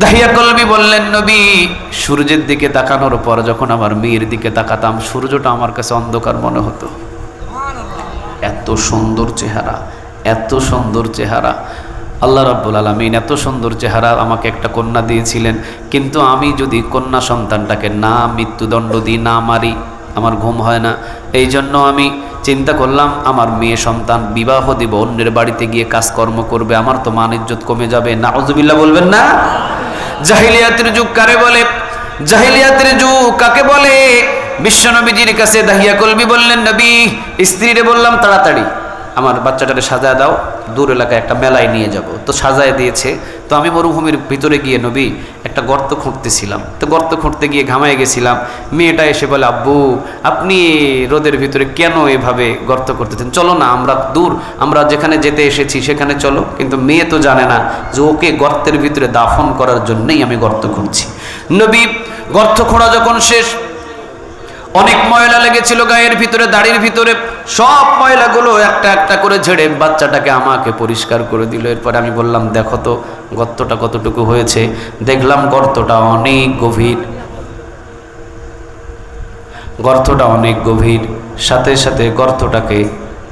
দাহিয়া কলবি বললেন, নবী, সূর্যের দিকে তাকানোর পর যখন আমার মেয়ের দিকে তাকাতাম, সূর্যটা আমার কাছে অন্ধকার মনে হতো। এত সুন্দর চেহারা, এত সুন্দর চেহারা। আল্লাহ রাব্বুল আলামিন এত সুন্দর চেহারা আমাকে একটা কন্যা দিয়েছিলেন, কিন্তু আমি যদি কন্যা সন্তানটাকে না মৃত্যুদণ্ড দিই, না মারি, আমার ঘুম হয় না। এই জন্য আমি চিন্তা করলাম, আমার মেয়ে সন্তান বিবাহ দিব, অন্যের বাড়িতে গিয়ে কাজকর্ম করবে, আমার তো মান ইজ্জত কমে যাবে। নাউজুবিল্লাহ বলবেন না? জাহিলিয়াতের যুগ কারে বলে? জাহিলিয়াতের যুগ কাকে বলে? বিশ্বনবীজির কাছে দাহিয়া কলবি বললেন, নবী, স্ত্রীরে বললাম, তাড়াতাড়ি আমার বাচ্চাটাকে সাজায় দাও, দূর এলাকায় একটা মেলায় নিয়ে যাব। তো সাজায় দিয়েছে। তো আমি মরুভূমির ভিতরে গিয়ে, নবী, একটা গর্ত খুঁড়তেছিলাম, তো গর্ত খুঁড়তে গিয়ে ঘামায় গেছিলাম। মেয়েটা এসে বলে, আব্বু, আপনি রোদের ভিতরে কেন এভাবে গর্ত করতেছেন? চলো না, আমরা যেখানে যেতে এসেছি সেখানে চলো। কিন্তু মেয়ে তো জানে না যে ওকে গর্তের ভিতরে দাফন করার জন্যই আমি গর্ত খুঁড়ছি। নবী, গর্ত খোঁড়া যখন শেষ, অনেক ময়লা লেগেছিল গায়ের ভিতরে, দাড়ির ভিতরে, সব ময়লাগুলো একটা একটা করে ঝেড়ে বাচ্চাটাকে আমাকে পরিষ্কার করে দিল। এরপরে আমি বললাম, দেখো তো গর্তটা কতটুকু হয়েছে। দেখলাম গর্তটা অনেক গভীর, গর্তটা অনেক গভীর। সাথে সাথে গর্তটাকে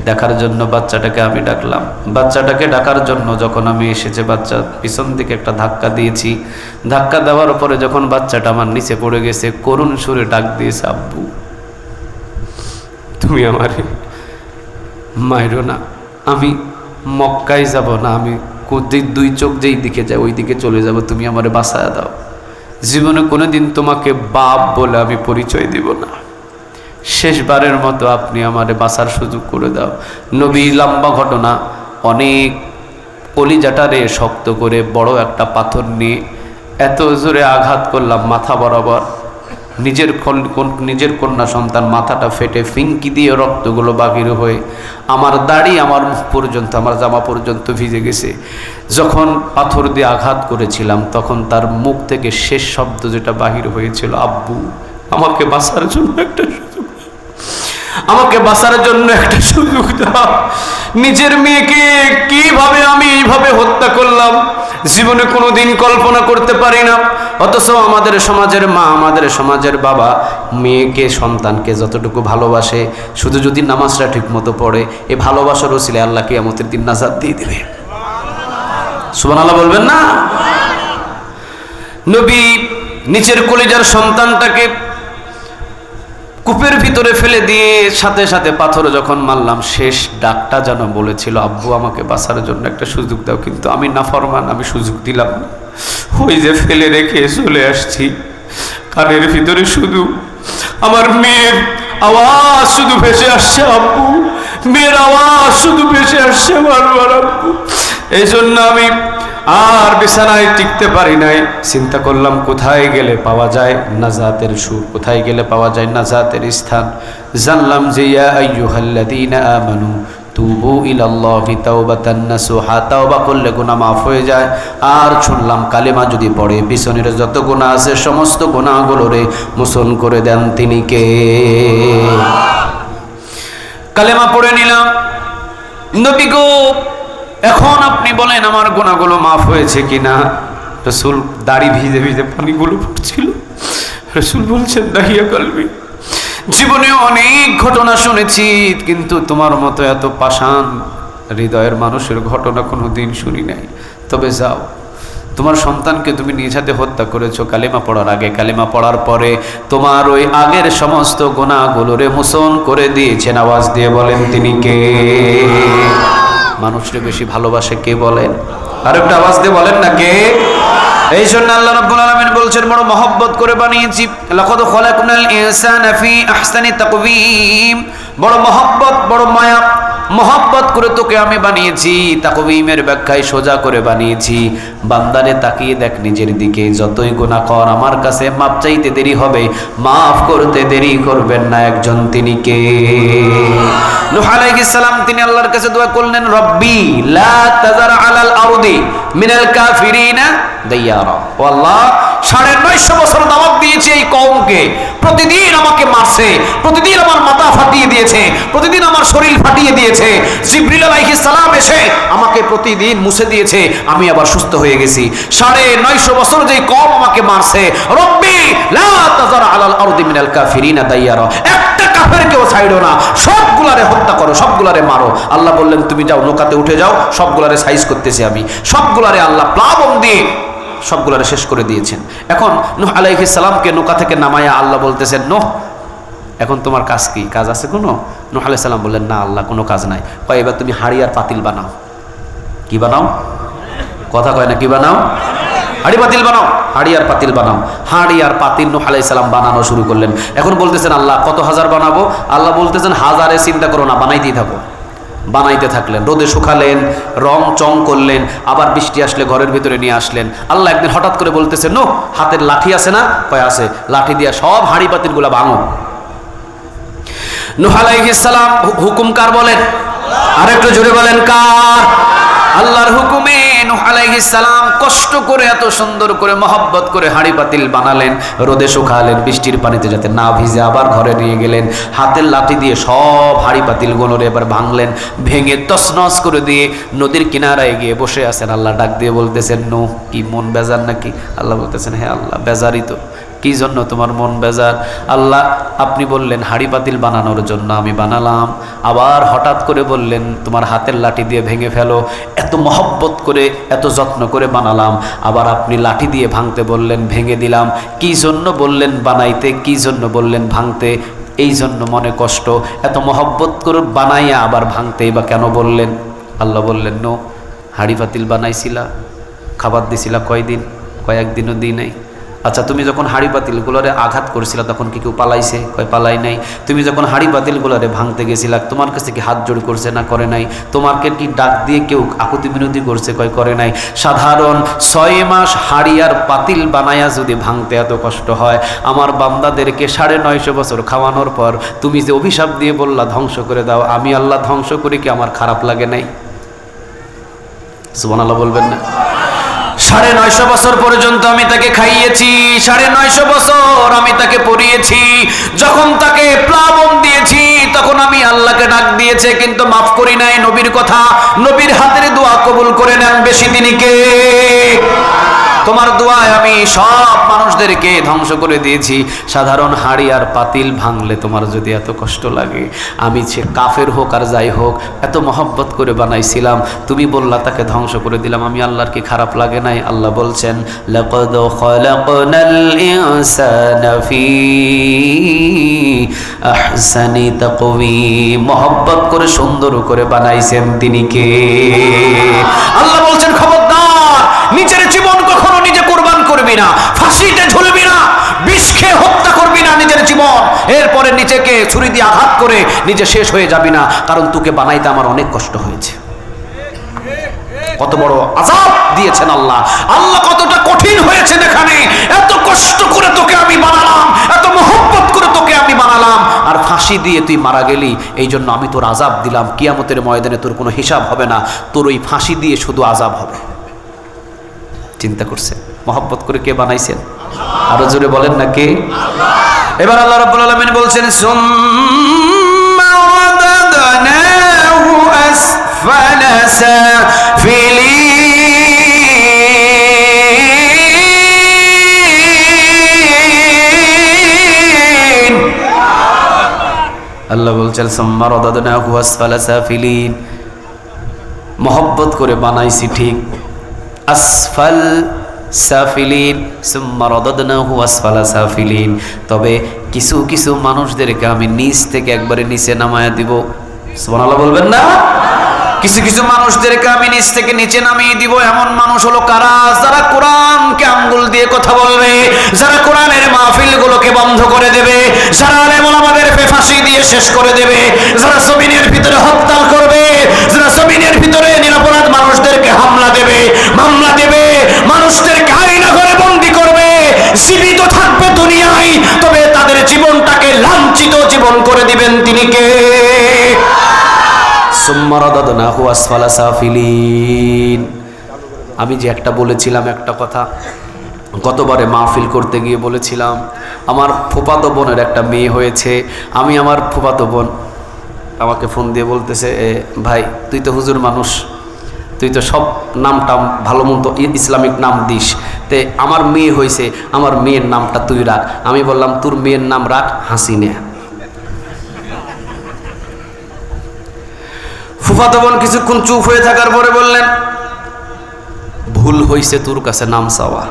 দেখার জন্য বাচ্চাটাকে আমি ডাকলাম। বাচ্চাটাকে ডাকার জন্য যখন আমি এসেছে, বাচ্চা পিছন দিকে একটা ধাক্কা দিয়েছি। ধাক্কা দেওয়ার পরে যখন বাচ্চাটা আমার নিচে পড়ে গেছে, করুণ সুরে ডাক দিয়েছে, আব্বু, তুমি আমারে মাইরো না, আমি মক্কায় যাব না, আমি দুই চোখ যেই দিকে যায় ওই দিকে চলে যাব, তুমি আমারে বাঁচায় দাও। জীবনে কোনোদিন তোমাকে বাপ বলে আমি পরিচয় দিব না, শেষবারের মতো আপনি আমারে বাঁচার সুযোগ করে দাও। নবী, লম্বা ঘটনা, অনেক কলিজাটারে শক্ত করে বড় একটা পাথর নিয়ে এত জোরে আঘাত করলাম মাথা বরাবর। নিজের কন্যা সন্তান মাথাটা ফেটে ফিঙ্কি দিয়ে রক্তগুলো বাহির হয়ে আমার দাড়ি, আমার মুখ পর্যন্ত, আমার জামা পর্যন্ত ভিজে গেছে। যখন পাথর দিয়ে আঘাত করেছিলাম তখন তার মুখ থেকে শেষ শব্দ যেটা বাহির হয়েছিল, আব্বু, আমাকে বাঁচার জন্য একটা সুযোগ, আমাকে বাঁচার জন্য একটা সুযোগ দাও। নিজের মেয়েকে কিভাবে আমি এইভাবে হত্যা করলাম জীবনে কোনোদিন কল্পনা করতে পারি না। অথচ আমাদের সমাজের মা, আমাদের সমাজের বাবা মেয়েকে, সন্তানকে যতটুকু ভালোবাসে, শুধু যদি নামাজটা ঠিক মতো পড়ে, এই ভালোবাসার ওসিলায় আল্লাহ কিয়ামতের দিন নাজাত দিয়ে দেবে। সুবহানাল্লাহ বলবেন না? নবী নিচের কলিজার সন্তানটাকে কূপের ভিতরে ফেলে দিয়ে সাথে সাথে পাথর যখন মারলাম, শেষ ডাকটা যেন বলেছিল, আব্বু, আমাকে বাঁচার জন্য একটা সুযোগ দাও। কিন্তু আমি নাফরমান, আমি সুযোগ দিলাম না। ওই যে ফেলে রেখে চলে আসছি, কানের ভিতরে শুধু আমার মেয়ের আওয়াজ শুধু ভেসে আসছে, আব্বু, মেয়ের আওয়াজ শুধু ভেসে আসছে বারবার, আব্বু, এই জন্য আমি আর বিছানায় টিকতে পারি নাই। চিন্তা করলাম কোথায় গেলে পাওয়া যায় নাজাতের সুর, কোথায় গেলে পাওয়া যায় নাজাতের স্থান। জানলাম যে ইয়া আইয়ুহাল্লাযীনা আমানু তুবু ইলাল্লাহি তাওবাতান নাসুহা, তাওবা করলে গুনাহ মাফ হয়ে যায়। আর শুনলাম কালেমা যদি পড়ে পিছনের যত গুনাহ আছে সমস্ত গুনাহগুলোরে মোচন করে দেন তিনি কে? কালেমা পড়ে নিলাম। নবী গো, এখন আপনি বলেন আমার গুনাহগুলো মাফ হয়েছে কিনা? রাসূল দাড়ি ভিজে ভিজে পানিগুলো পড়ছিল। রাসূল বলছেন দাহিয়া কলবি, জীবনে অনেক ঘটনা শুনেছি কিন্তু তোমার মতো এত পাষাণ হৃদয়ের মানুষের ঘটনা কোনো দিন শুনি নাই। তবে যাও, তোমার সন্তানকে তুমি নিজ হাতে হত্যা করেছো কালেমা পড়ার আগে, কালেমা পড়ার পরে তোমার ওই আগের সমস্ত গুনাহগুলোরে মোচন করে দিয়েছেন। আওয়াজ দিয়ে বলেন তিনি কে? মানুষকে বেশি ভালোবাসে কে বলেন? আরেকটা আওয়াজ দিয়ে বলেন না কে? এই জন্য আল্লাহ রাব্বুল আলামিন বলছেন বড় মহব্বত করে বানিয়েছি। লাকাদ খালাকনাল ইনসানা ফি আহসানি তাকওয়িম, বড় মহব্বত বড় মায়া মহব্বত করে তোকে আমি বানিয়েছি। তাকওয়িমের ব্যাখ্যায় সোজা করে বানিয়েছি। বান্দারে তাকিয়ে দেখ নিজের দিকে, যতই গুনাহ কর আমার কাছে মাপ চাইতে দেরি হবে, মাফ করতে দেরি করবেন না একজন, তিনি কে? নূহ আলাইহিস সালাম তিনি আল্লাহর কাছে দোয়া করলেন, রব্বি লা তাযার আলাল আরদি মিনাল কাফিরিনা দাইয়ারা। ও আল্লাহ, ৯৫০ বছর দাওয়াত দিয়েছি এই কওমকে, প্রতিদিন আমাকে মারছে, প্রতিদিন আমার মাথা ফাটিয়ে দিয়েছে, প্রতিদিন আমার শরীর ফাটিয়ে দিয়েছে। জিবরিল আলাইহিস সালাম এসে আমাকে প্রতিদিন মুছে দিয়েছে, আমি আবার সুস্থ হয়ে গেছি। ৯৫০ বছর যে কওম আমাকে মারছে, রব্বি লা তাযার আলাল আরদি মিনাল কাফিরিনা দাইয়ারা, একটা কাফেরকেও ছাইড়ো না, সবগুলারে হত্যা করো, সবগুলারে মারো। আল্লাহ বললেন তুমি যাও, নৌকাতে উঠে যাও, সবগুলারে সাইজ করতেছি আমি। সবগুলারে আল্লাহ প্লাবন দিয়ে সবগুলারে শেষ করে দিয়েছেন। এখন নূহ আলাইহিস সালামকে নৌকা থেকে নামায়া আল্লাহ বলতেছেন, নূহ এখন তোমার কাজ কি? কাজ আছে কোনো? নূহ আলাইহিস সালাম বললেন, না আল্লাহ, কোনো কাজ নাই। কয় এবার তুমি হাড়ি আর পাতিল বানাও। কি বানাও? কথা কয় না, কি বানাও? হাড়ি পাতিল বানাও, হাড়ি আর পাতিল বানাও। হাড়ি আর পাতিল নূহ আলাইহিস সালাম বানানো শুরু করলেন। এখন বলতেছেন আল্লাহ কত হাজার বানাবো? আল্লাহ বলতেছেন হাজারে চিন্তা করো না, বানাইতেই থাকো। বানাইতে থাকলেন, রোদে শুকালেন, রং চং করলেন, আবার বৃষ্টি আসলে ঘরের ভিতরে নিয়ে আসলেন। আল্লাহ একদিন হঠাৎ করে বলতেছে, নূহ হাতের লাঠি আছে না? কয় আছে। লাঠি দিয়া সব হাড়ি পাতিলগুলা ভাঙো। নূহ আলাইহিস সালাম হুকুম কার বলেন? আর একটু জোরে বলেন কার? আল্লাহর হুকুমে নূহ আলাইহিস সালাম কষ্ট করে এত সুন্দর করে মহব্বত করে হাঁড়ি পাতিল বানালেন, রোদে শুকালেন, বৃষ্টির পানিতে যাতে না ভিজে, আবার ঘরে নিয়ে গেলেন। হাতের লাঠি দিয়ে সব হাঁড়ি পাতিলগুলোর এবার ভাঙলেন, ভেঙে তছনছ করে দিয়ে নদীর কিনারায় গিয়ে বসে আছেন। আল্লাহ ডাক দিয়ে বলতেছেন, নূহ কি মন বেজার নাকি? আল্লাহ বলতেছেন, হ্যাঁ আল্লাহ, বেজারই তো। কি জন্য তোমার মন বেজার? আল্লাহ আপনি বললেন হাঁড়ি পাতিল বানানোর জন্য, আমি বানালাম। আবার হঠাৎ করে বললেন তোমার হাতের লাঠি দিয়ে ভেঙে ফেলো, এত মহব্বত করে এত যত্ন করে বানালাম। আবার আপনি লাঠি দিয়ে ভাঙতে বললেন, ভেঙে দিলাম। কি জন্য বললেন বানাইতে, কি জন্য বললেন ভাঙতে? এই জন্য মনে কষ্ট, এত মহব্বত করে বানাইয়া আবার ভাঙতেই বা কেন বললেন? আল্লাহ বললেন, নো, হাঁড়ি পাতিল বানাইছিলা, খাবার দিছিলা কয়দিন? কয়েকদিনও দিই নাই। আচ্ছা তুমি যখন হাঁড়ি পাতিলগুলোরে আঘাত করেছিলা তখন কি কেউ পালাইছে? কয় পালাই নাই। তুমি যখন হাঁড়ি পাতিলগুলোরে ভাঙতে গেছিলা তোমার কাছে কি হাত জোড় করছে না করে নাই? তোমাকে কি ডাক দিয়ে কেউ আকুতি বিনতি করছে? কয় করে নাই। সাধারণ 6 মাস হাঁড়ি আর পাতিল বানায়া যদি ভাঙতে এত কষ্ট হয়, আমার বান্দাদেরকে 950 বছর খাওয়ানোর পর তুমি যে অভিশাপ দিয়ে বললা ধ্বংস করে দাও, আমি আল্লাহ ধ্বংস করে কি আমার খারাপ লাগে নাই? সুবহানাল্লাহ বলবেন না? 950 বছর পর্যন্ত আমি তাকে খাইয়েছি, 950 বছর আমি তাকে পরিয়েছি। যখন তাকে প্লাবন দিয়েছি তখন আমি আল্লাহকে ডাক দিয়েছে, কিন্তু মাফ করি নাই। নবীর কথা, নবীর হাতের দোয়া কবুল করে নেন বেশি তিনি কে? তোমার দোয়ায় আমি সব মানুষদেরকে ধ্বংস করে দিয়েছি। সাধারণ হাঁড়ি আর পাতিল ভাঙলে তোমার যদি এত কষ্ট লাগে, আমি সে কাফের হোক আর যাই হোক এত মহব্বত করে বানাইছিলাম, তুমি বললা তাকে ধ্বংস করে দিলাম, আমি আল্লাহর কি খারাপ লাগে নাই? আল্লাহ বলছেন, লাকাদ খালাকনাল ইনসানা ফি আহসানি তাকওয়িম, মহব্বত করে সুন্দর করে বানাইছেন তিনি কে? আল্লাহ বলছেন খবরদার, নিজের জীবন কখনো নিজে কুরবান করবি না, ফাঁসিতে ঝুলবি না, বিষ খেয়ে হত্যা করবি না নিজের জীবন। এরপরে নিজেকে ছুরি দিয়ে আঘাত করে নিজে শেষ হয়ে যাবি না, কারণ তোকে বানাইতে আমার অনেক কষ্ট হয়েছে। কত বড় আযাব দিয়েছেন আল্লাহ। আল্লাহ কতটা কঠিন হয়েছে এখানে, এত কষ্ট করে তোকে আমি বানালাম, এত মহব্বত করে তোকে আমি বানালাম, আর ফাঁসি দিয়ে তুই মারা গেলি, এই জন্য আমি তোর আযাব দিলাম। কিয়ামতের ময়দানে তোর কোনো হিসাব হবে না, তোর ওই ফাঁসি দিয়ে শুধু আযাব হবে। চিন্তা করছে মহব্বত করে কে বানাইছেন? আরো জোরে বলেন না কে? এবার আল্লাহ রাব্বুল আলামিন বলছেন সুম্মা রাদাদনাহু আসফালা সাফিলিন। আল্লাহ বলছেন সুম্মা রাদাদনাহু আসফালা সাফিলিন, মহব্বত করে বানাইছি ঠিক, আসফাল সাফিলিন সুম্মা রাদাদনাহু আসফালা সাফিলিন, তবে কিছু কিছু মানুষদেরকে আমি নিচ থেকে একবারে নিচে নামায়া দিব। সুবহানাল্লাহ বলবেন না? কিছু কিছু মানুষদেরকে আমি নিচ থেকে নিচে নামিয়ে দিব। এমন মানুষ হলো কারা? যারা কোরআনকে আঙ্গুল দিয়ে কথা বলবে, যারা কোরআনের মাহফিলগুলোকে বন্ধ করে দেবে, যারা আলেম ওলামাদেরকে ফাঁসি দিয়ে শেষ করে দেবে, যারা জমিনের ভিতরে হত্যা করবে, যারা জমিনের ভিতরে নিরপরাধ মানুষদেরকে হামলা দেবে, মামলা দেবে, মানুষদেরকে আয়না ঘরে বন্দী করবে, জীবিত থাকবে দুনিয়ায়, তবে তাদের জীবনটাকে লাঞ্ছিত জীবন করে দিবেন তিনি কে? সুম্মা রাদাদনাহু আসফালা সাফিলিন। আমি যে একটা বলেছিলাম একটা কথা, গতবারে মাহফিল করতে গিয়ে বলেছিলাম, আমার ফুফাতো বোনের একটা মেয়ে হয়েছে। আমি আমার ফুফাতো বোন আমাকে ফোন দিয়ে বলতেছে, ভাই তুই তো হুজুর মানুষ, তুই তো সব নামটা ভালো মতো ইসলামিক নাম দিস, তে আমার মেয়ে হয়েছে, আমার মেয়ের নামটা তুই রাখ। আমি বললাম তোর মেয়ের নাম রাখ হাসিনা। ফুফাতো বোন কিছুক্ষণ চুপ হয়ে থাকার পরে বললেন, ভুল হয়েছে তোর কাছে নাম চাওয়া,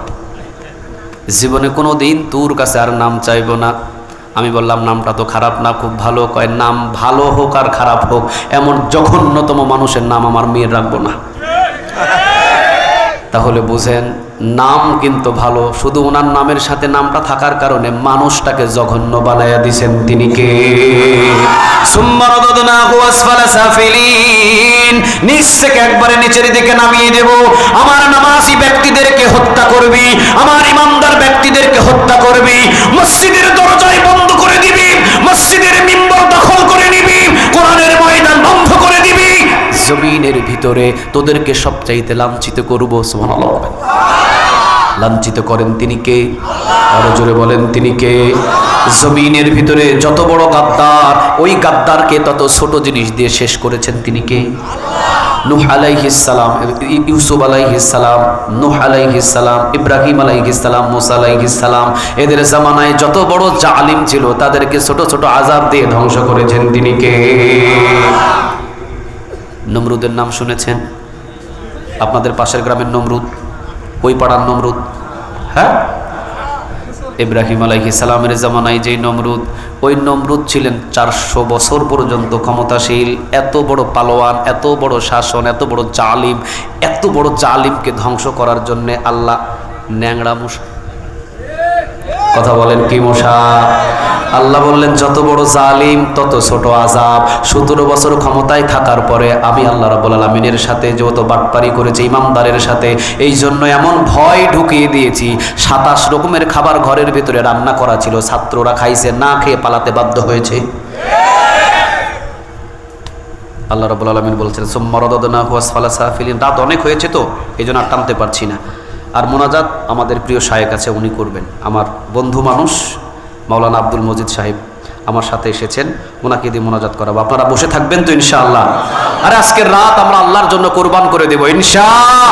জীবনে কোনো দিন তোর কাছে আর নাম চাইব না। আমি বললাম নামটা তো খারাপ না, খুব ভালো। কয় নাম ভালো হোক আর খারাপ হোক, এমন জঘন্যতম মানুষের নাম আমার মেয়ের রাখবো না। তাহলে বুঝেন নাম কিন্তু ভালো, শুধু ওনার নামের সাথে নামটা থাকার কারণে মানুষটাকে জঘন্য বানায়া দিয়েছেন তিনি কে? সুম্মা রাদাদনাহু আসফালা সাফিলিন, নিচ থেকে একবারে নিচের দিকে নামিয়ে দেব। আমার নামাজি ব্যক্তিদেরকে হত্যা করবি, আমার ইমানদার ব্যক্তিদেরকে হত্যা করবি, মসজিদের দরজায় বন্ধ করে দিবি, মসজিদের মিম্বর দখল করে নিবি, কোরআনের ময়দান বন্ধ করে দিবি, জমিনের ভিতরে তোদেরকে সবচাইতে লাঞ্ছিত করব। সুবহানাল্লাহ। লাঞ্ছিত করেন তিনি কে? আরো জোরে বলেন তিনি কে? জমিনের ভিতরে যত বড় গাদ্দার, ওই গাদ্দারকে তত ছোট জিনিস দিয়ে শেষ করেছেন তিনি কে? নূহ আলাইহিস সালাম, ইউসুফ আলাইহিস সালাম, নূহ আলাইহিস সালাম, ইব্রাহিম আলাইহিস সালাম, মুসা আলাইহিস সালাম, এদের জামানায় যত বড় জালিম ছিল তাদেরকে ছোট ছোট আযাব দিয়ে ধ্বংস করেছেন তিনি কে? নমরুদের নাম শুনেছেন? আপনাদের পাশের গ্রামের নমরুদ, ওই পাড়ার নমরুদ, হ্যাঁ, ইব্রাহিম আলাইহিস সালামের জামানায় যেই নমরুদ, ওই নমরুদ ছিলেন 400 বছর পর্যন্ত ক্ষমতাশীল। এত বড় পালোয়ান, এত বড় শাসন, এত বড় জালিম, এত বড় জালিমকে ধ্বংস করার জন্য আল্লাহ ন্যাংরা মশা, কথা বলেন কি মশা, আল্লাহ বললেন যত বড় জালিম তত ছোট আযাব। 17 বছর ক্ষমতায় থাকার পরে আমি আল্লাহ রাব্বুল আলামিনের সাথে যত বাটপারি করেছি ইমানদারের সাথে, এই জন্য এমন ভয় ঢুকিয়ে দিয়েছি, 27 রকমের খাবার ঘরের ভিতরে রান্না করা ছিল, ছাত্ররা খাইছে, না খেয়ে পালাতে বাধ্য হয়েছে। আল্লাহ রাব্বুল আলামিন বলছেন সুম্মা রাদাদনাহু আসফালা সাফিলিন। রাত অনেক হয়েছে তো এই জন্য আর টানতে পারছি না। আর মোনাজাত আমাদের প্রিয় শায়েখ আছে, উনি করবেন। আমার বন্ধু মানুষ মাওলানা আব্দুল মজিদ সাহেব আমার সাথে এসেছেন, ওনাকে দিয়ে মোনাজাত করাবো। আপনারা বসে থাকবেন তো ইনশাআল্লাহ? আর আজকের রাত আমরা আল্লাহর জন্য কোরবান করে দেব ইনশাআল্লাহ।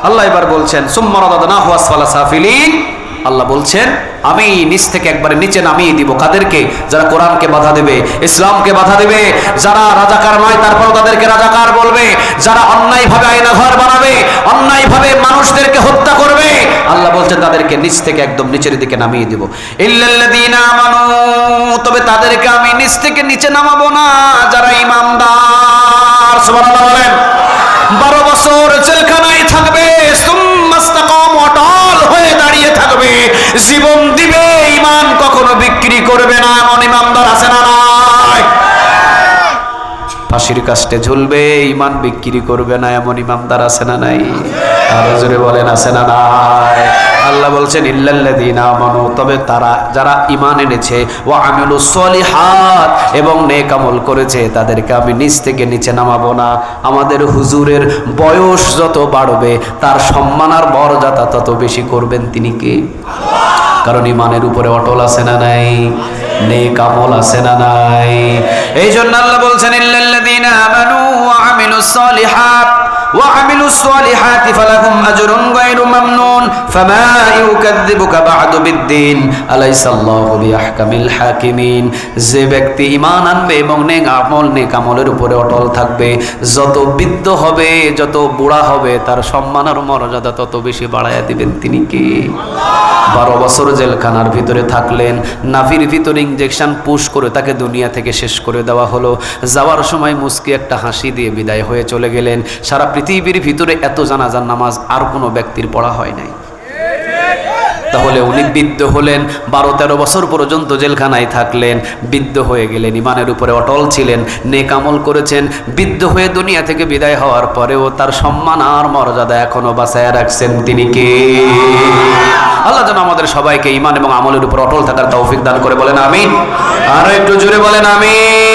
আল্লাহ এবার বলছেন সুম্মা রাদাদনাহু আসফালা সাফিলিন, আল্লাহ বলছেন আমি নিচ থেকে একবারে নিচে নামিয়ে দিব কাদেরকে? যারা কোরআনকে বাধা দেবে, ইসলামকে বাধা দেবে, যারা রাজাকার নয় তারপর তাদেরকে রাজাকার বলবে, যারা অন্যায়ভাবে আয়নাঘর বানাবে, অন্যায়ভাবে মানুষদেরকে হত্যা করবে, আল্লাহ বলছেন তাদেরকে নিচ থেকে একদম নিচের দিকে নামিয়ে দিব। ইল্লাল্লাযীনা আমানু, তবে তাদেরকে আমি নিচ থেকে নিচে নামাবো না যারা ঈমানদার। সুবহানাল্লাহ বলেন। 12 বছর জেলখানায় থাকবে, সুম্মাস্তাকামু, অটল হয়ে দাঁড়িয়ে থাকবে, জীবন দিবে, ঈমান কখনো বিক্রি করবে না, এমন ঈমানদার আছে না নাই? ফাঁসির কাস্টে ঝুলবে, ইমান বিক্রি করবে না, এমন ইমানদার আছে না নাই? আরো জোরে বলেন আছে না নাই? আল্লাহ বলছেন ইল্লাল্লাযীনা আমানু, তবে তারা যারা ঈমান এনেছে, ওয়া আমিলুস সলিহাত, এবং নেক আমল করেছে, তাদেরকে আমি নিচ থেকে নিচে নামাবো না। আমাদের হুজুরের বয়স যত বাড়বে তার সম্মান আর মর্যাদা তত বেশি করবেন তিনি কে? কারণ ঈমানের উপরে অটল আছে না নাই? নেক আমল আছে না নাই? এই জন্য আল্লাহ বলছেন ইল্লাল্লাযীনা আমানু ওয়া আমিলুস সলিহাত وعملوا الصالحات فلهم أجر غير ممنون فما يكذبك بعد بالدين أليس الله بأحكم الحاكمين। যে ব্যক্তি ঈমান আনবে এবং নেক আমলের উপরে অটল থাকবে, যত বৃদ্ধ হবে, যত বুড়া হবে, তার সম্মান আর মর্যাদা তত বেশি বাড়াইয়া দিবেন তিনি কে? 12 বছর জেলখানার ভিতরে থাকলেন, নাভির ভিতরে ইনজেকশন পুশ করে তাকে দুনিয়া থেকে শেষ করে দেওয়া হলো। যাওয়ার সময় মুস্কি একটা হাসি দিয়ে বিদায় হয়ে চলে গেলেন। সারা পৃথিবীর ভিতরে এত জানাজার নামাজ আর কোনো ব্যক্তির পড়া হয় নাই। তাহলে উনি বৃদ্ধ হলেন, 12-13 বছর পর্যন্ত জেলখানায় থাকলেন, বৃদ্ধ হয়ে গেলেন, ঈমানের উপরে অটল ছিলেন, নেক আমল করেছেন, বৃদ্ধ হয়ে দুনিয়া থেকে বিদায় হওয়ার পরেও তার সম্মান আর মর্যাদা এখনো বাঁচায় রাখছেন তিনি কে? আল্লাহ যেন আমাদের সবাইকে ঈমান এবং আমলের উপর অটল থাকার তৌফিক দান করে, বলেন আমিন। আরো একটু জোরে বলেন আমিন।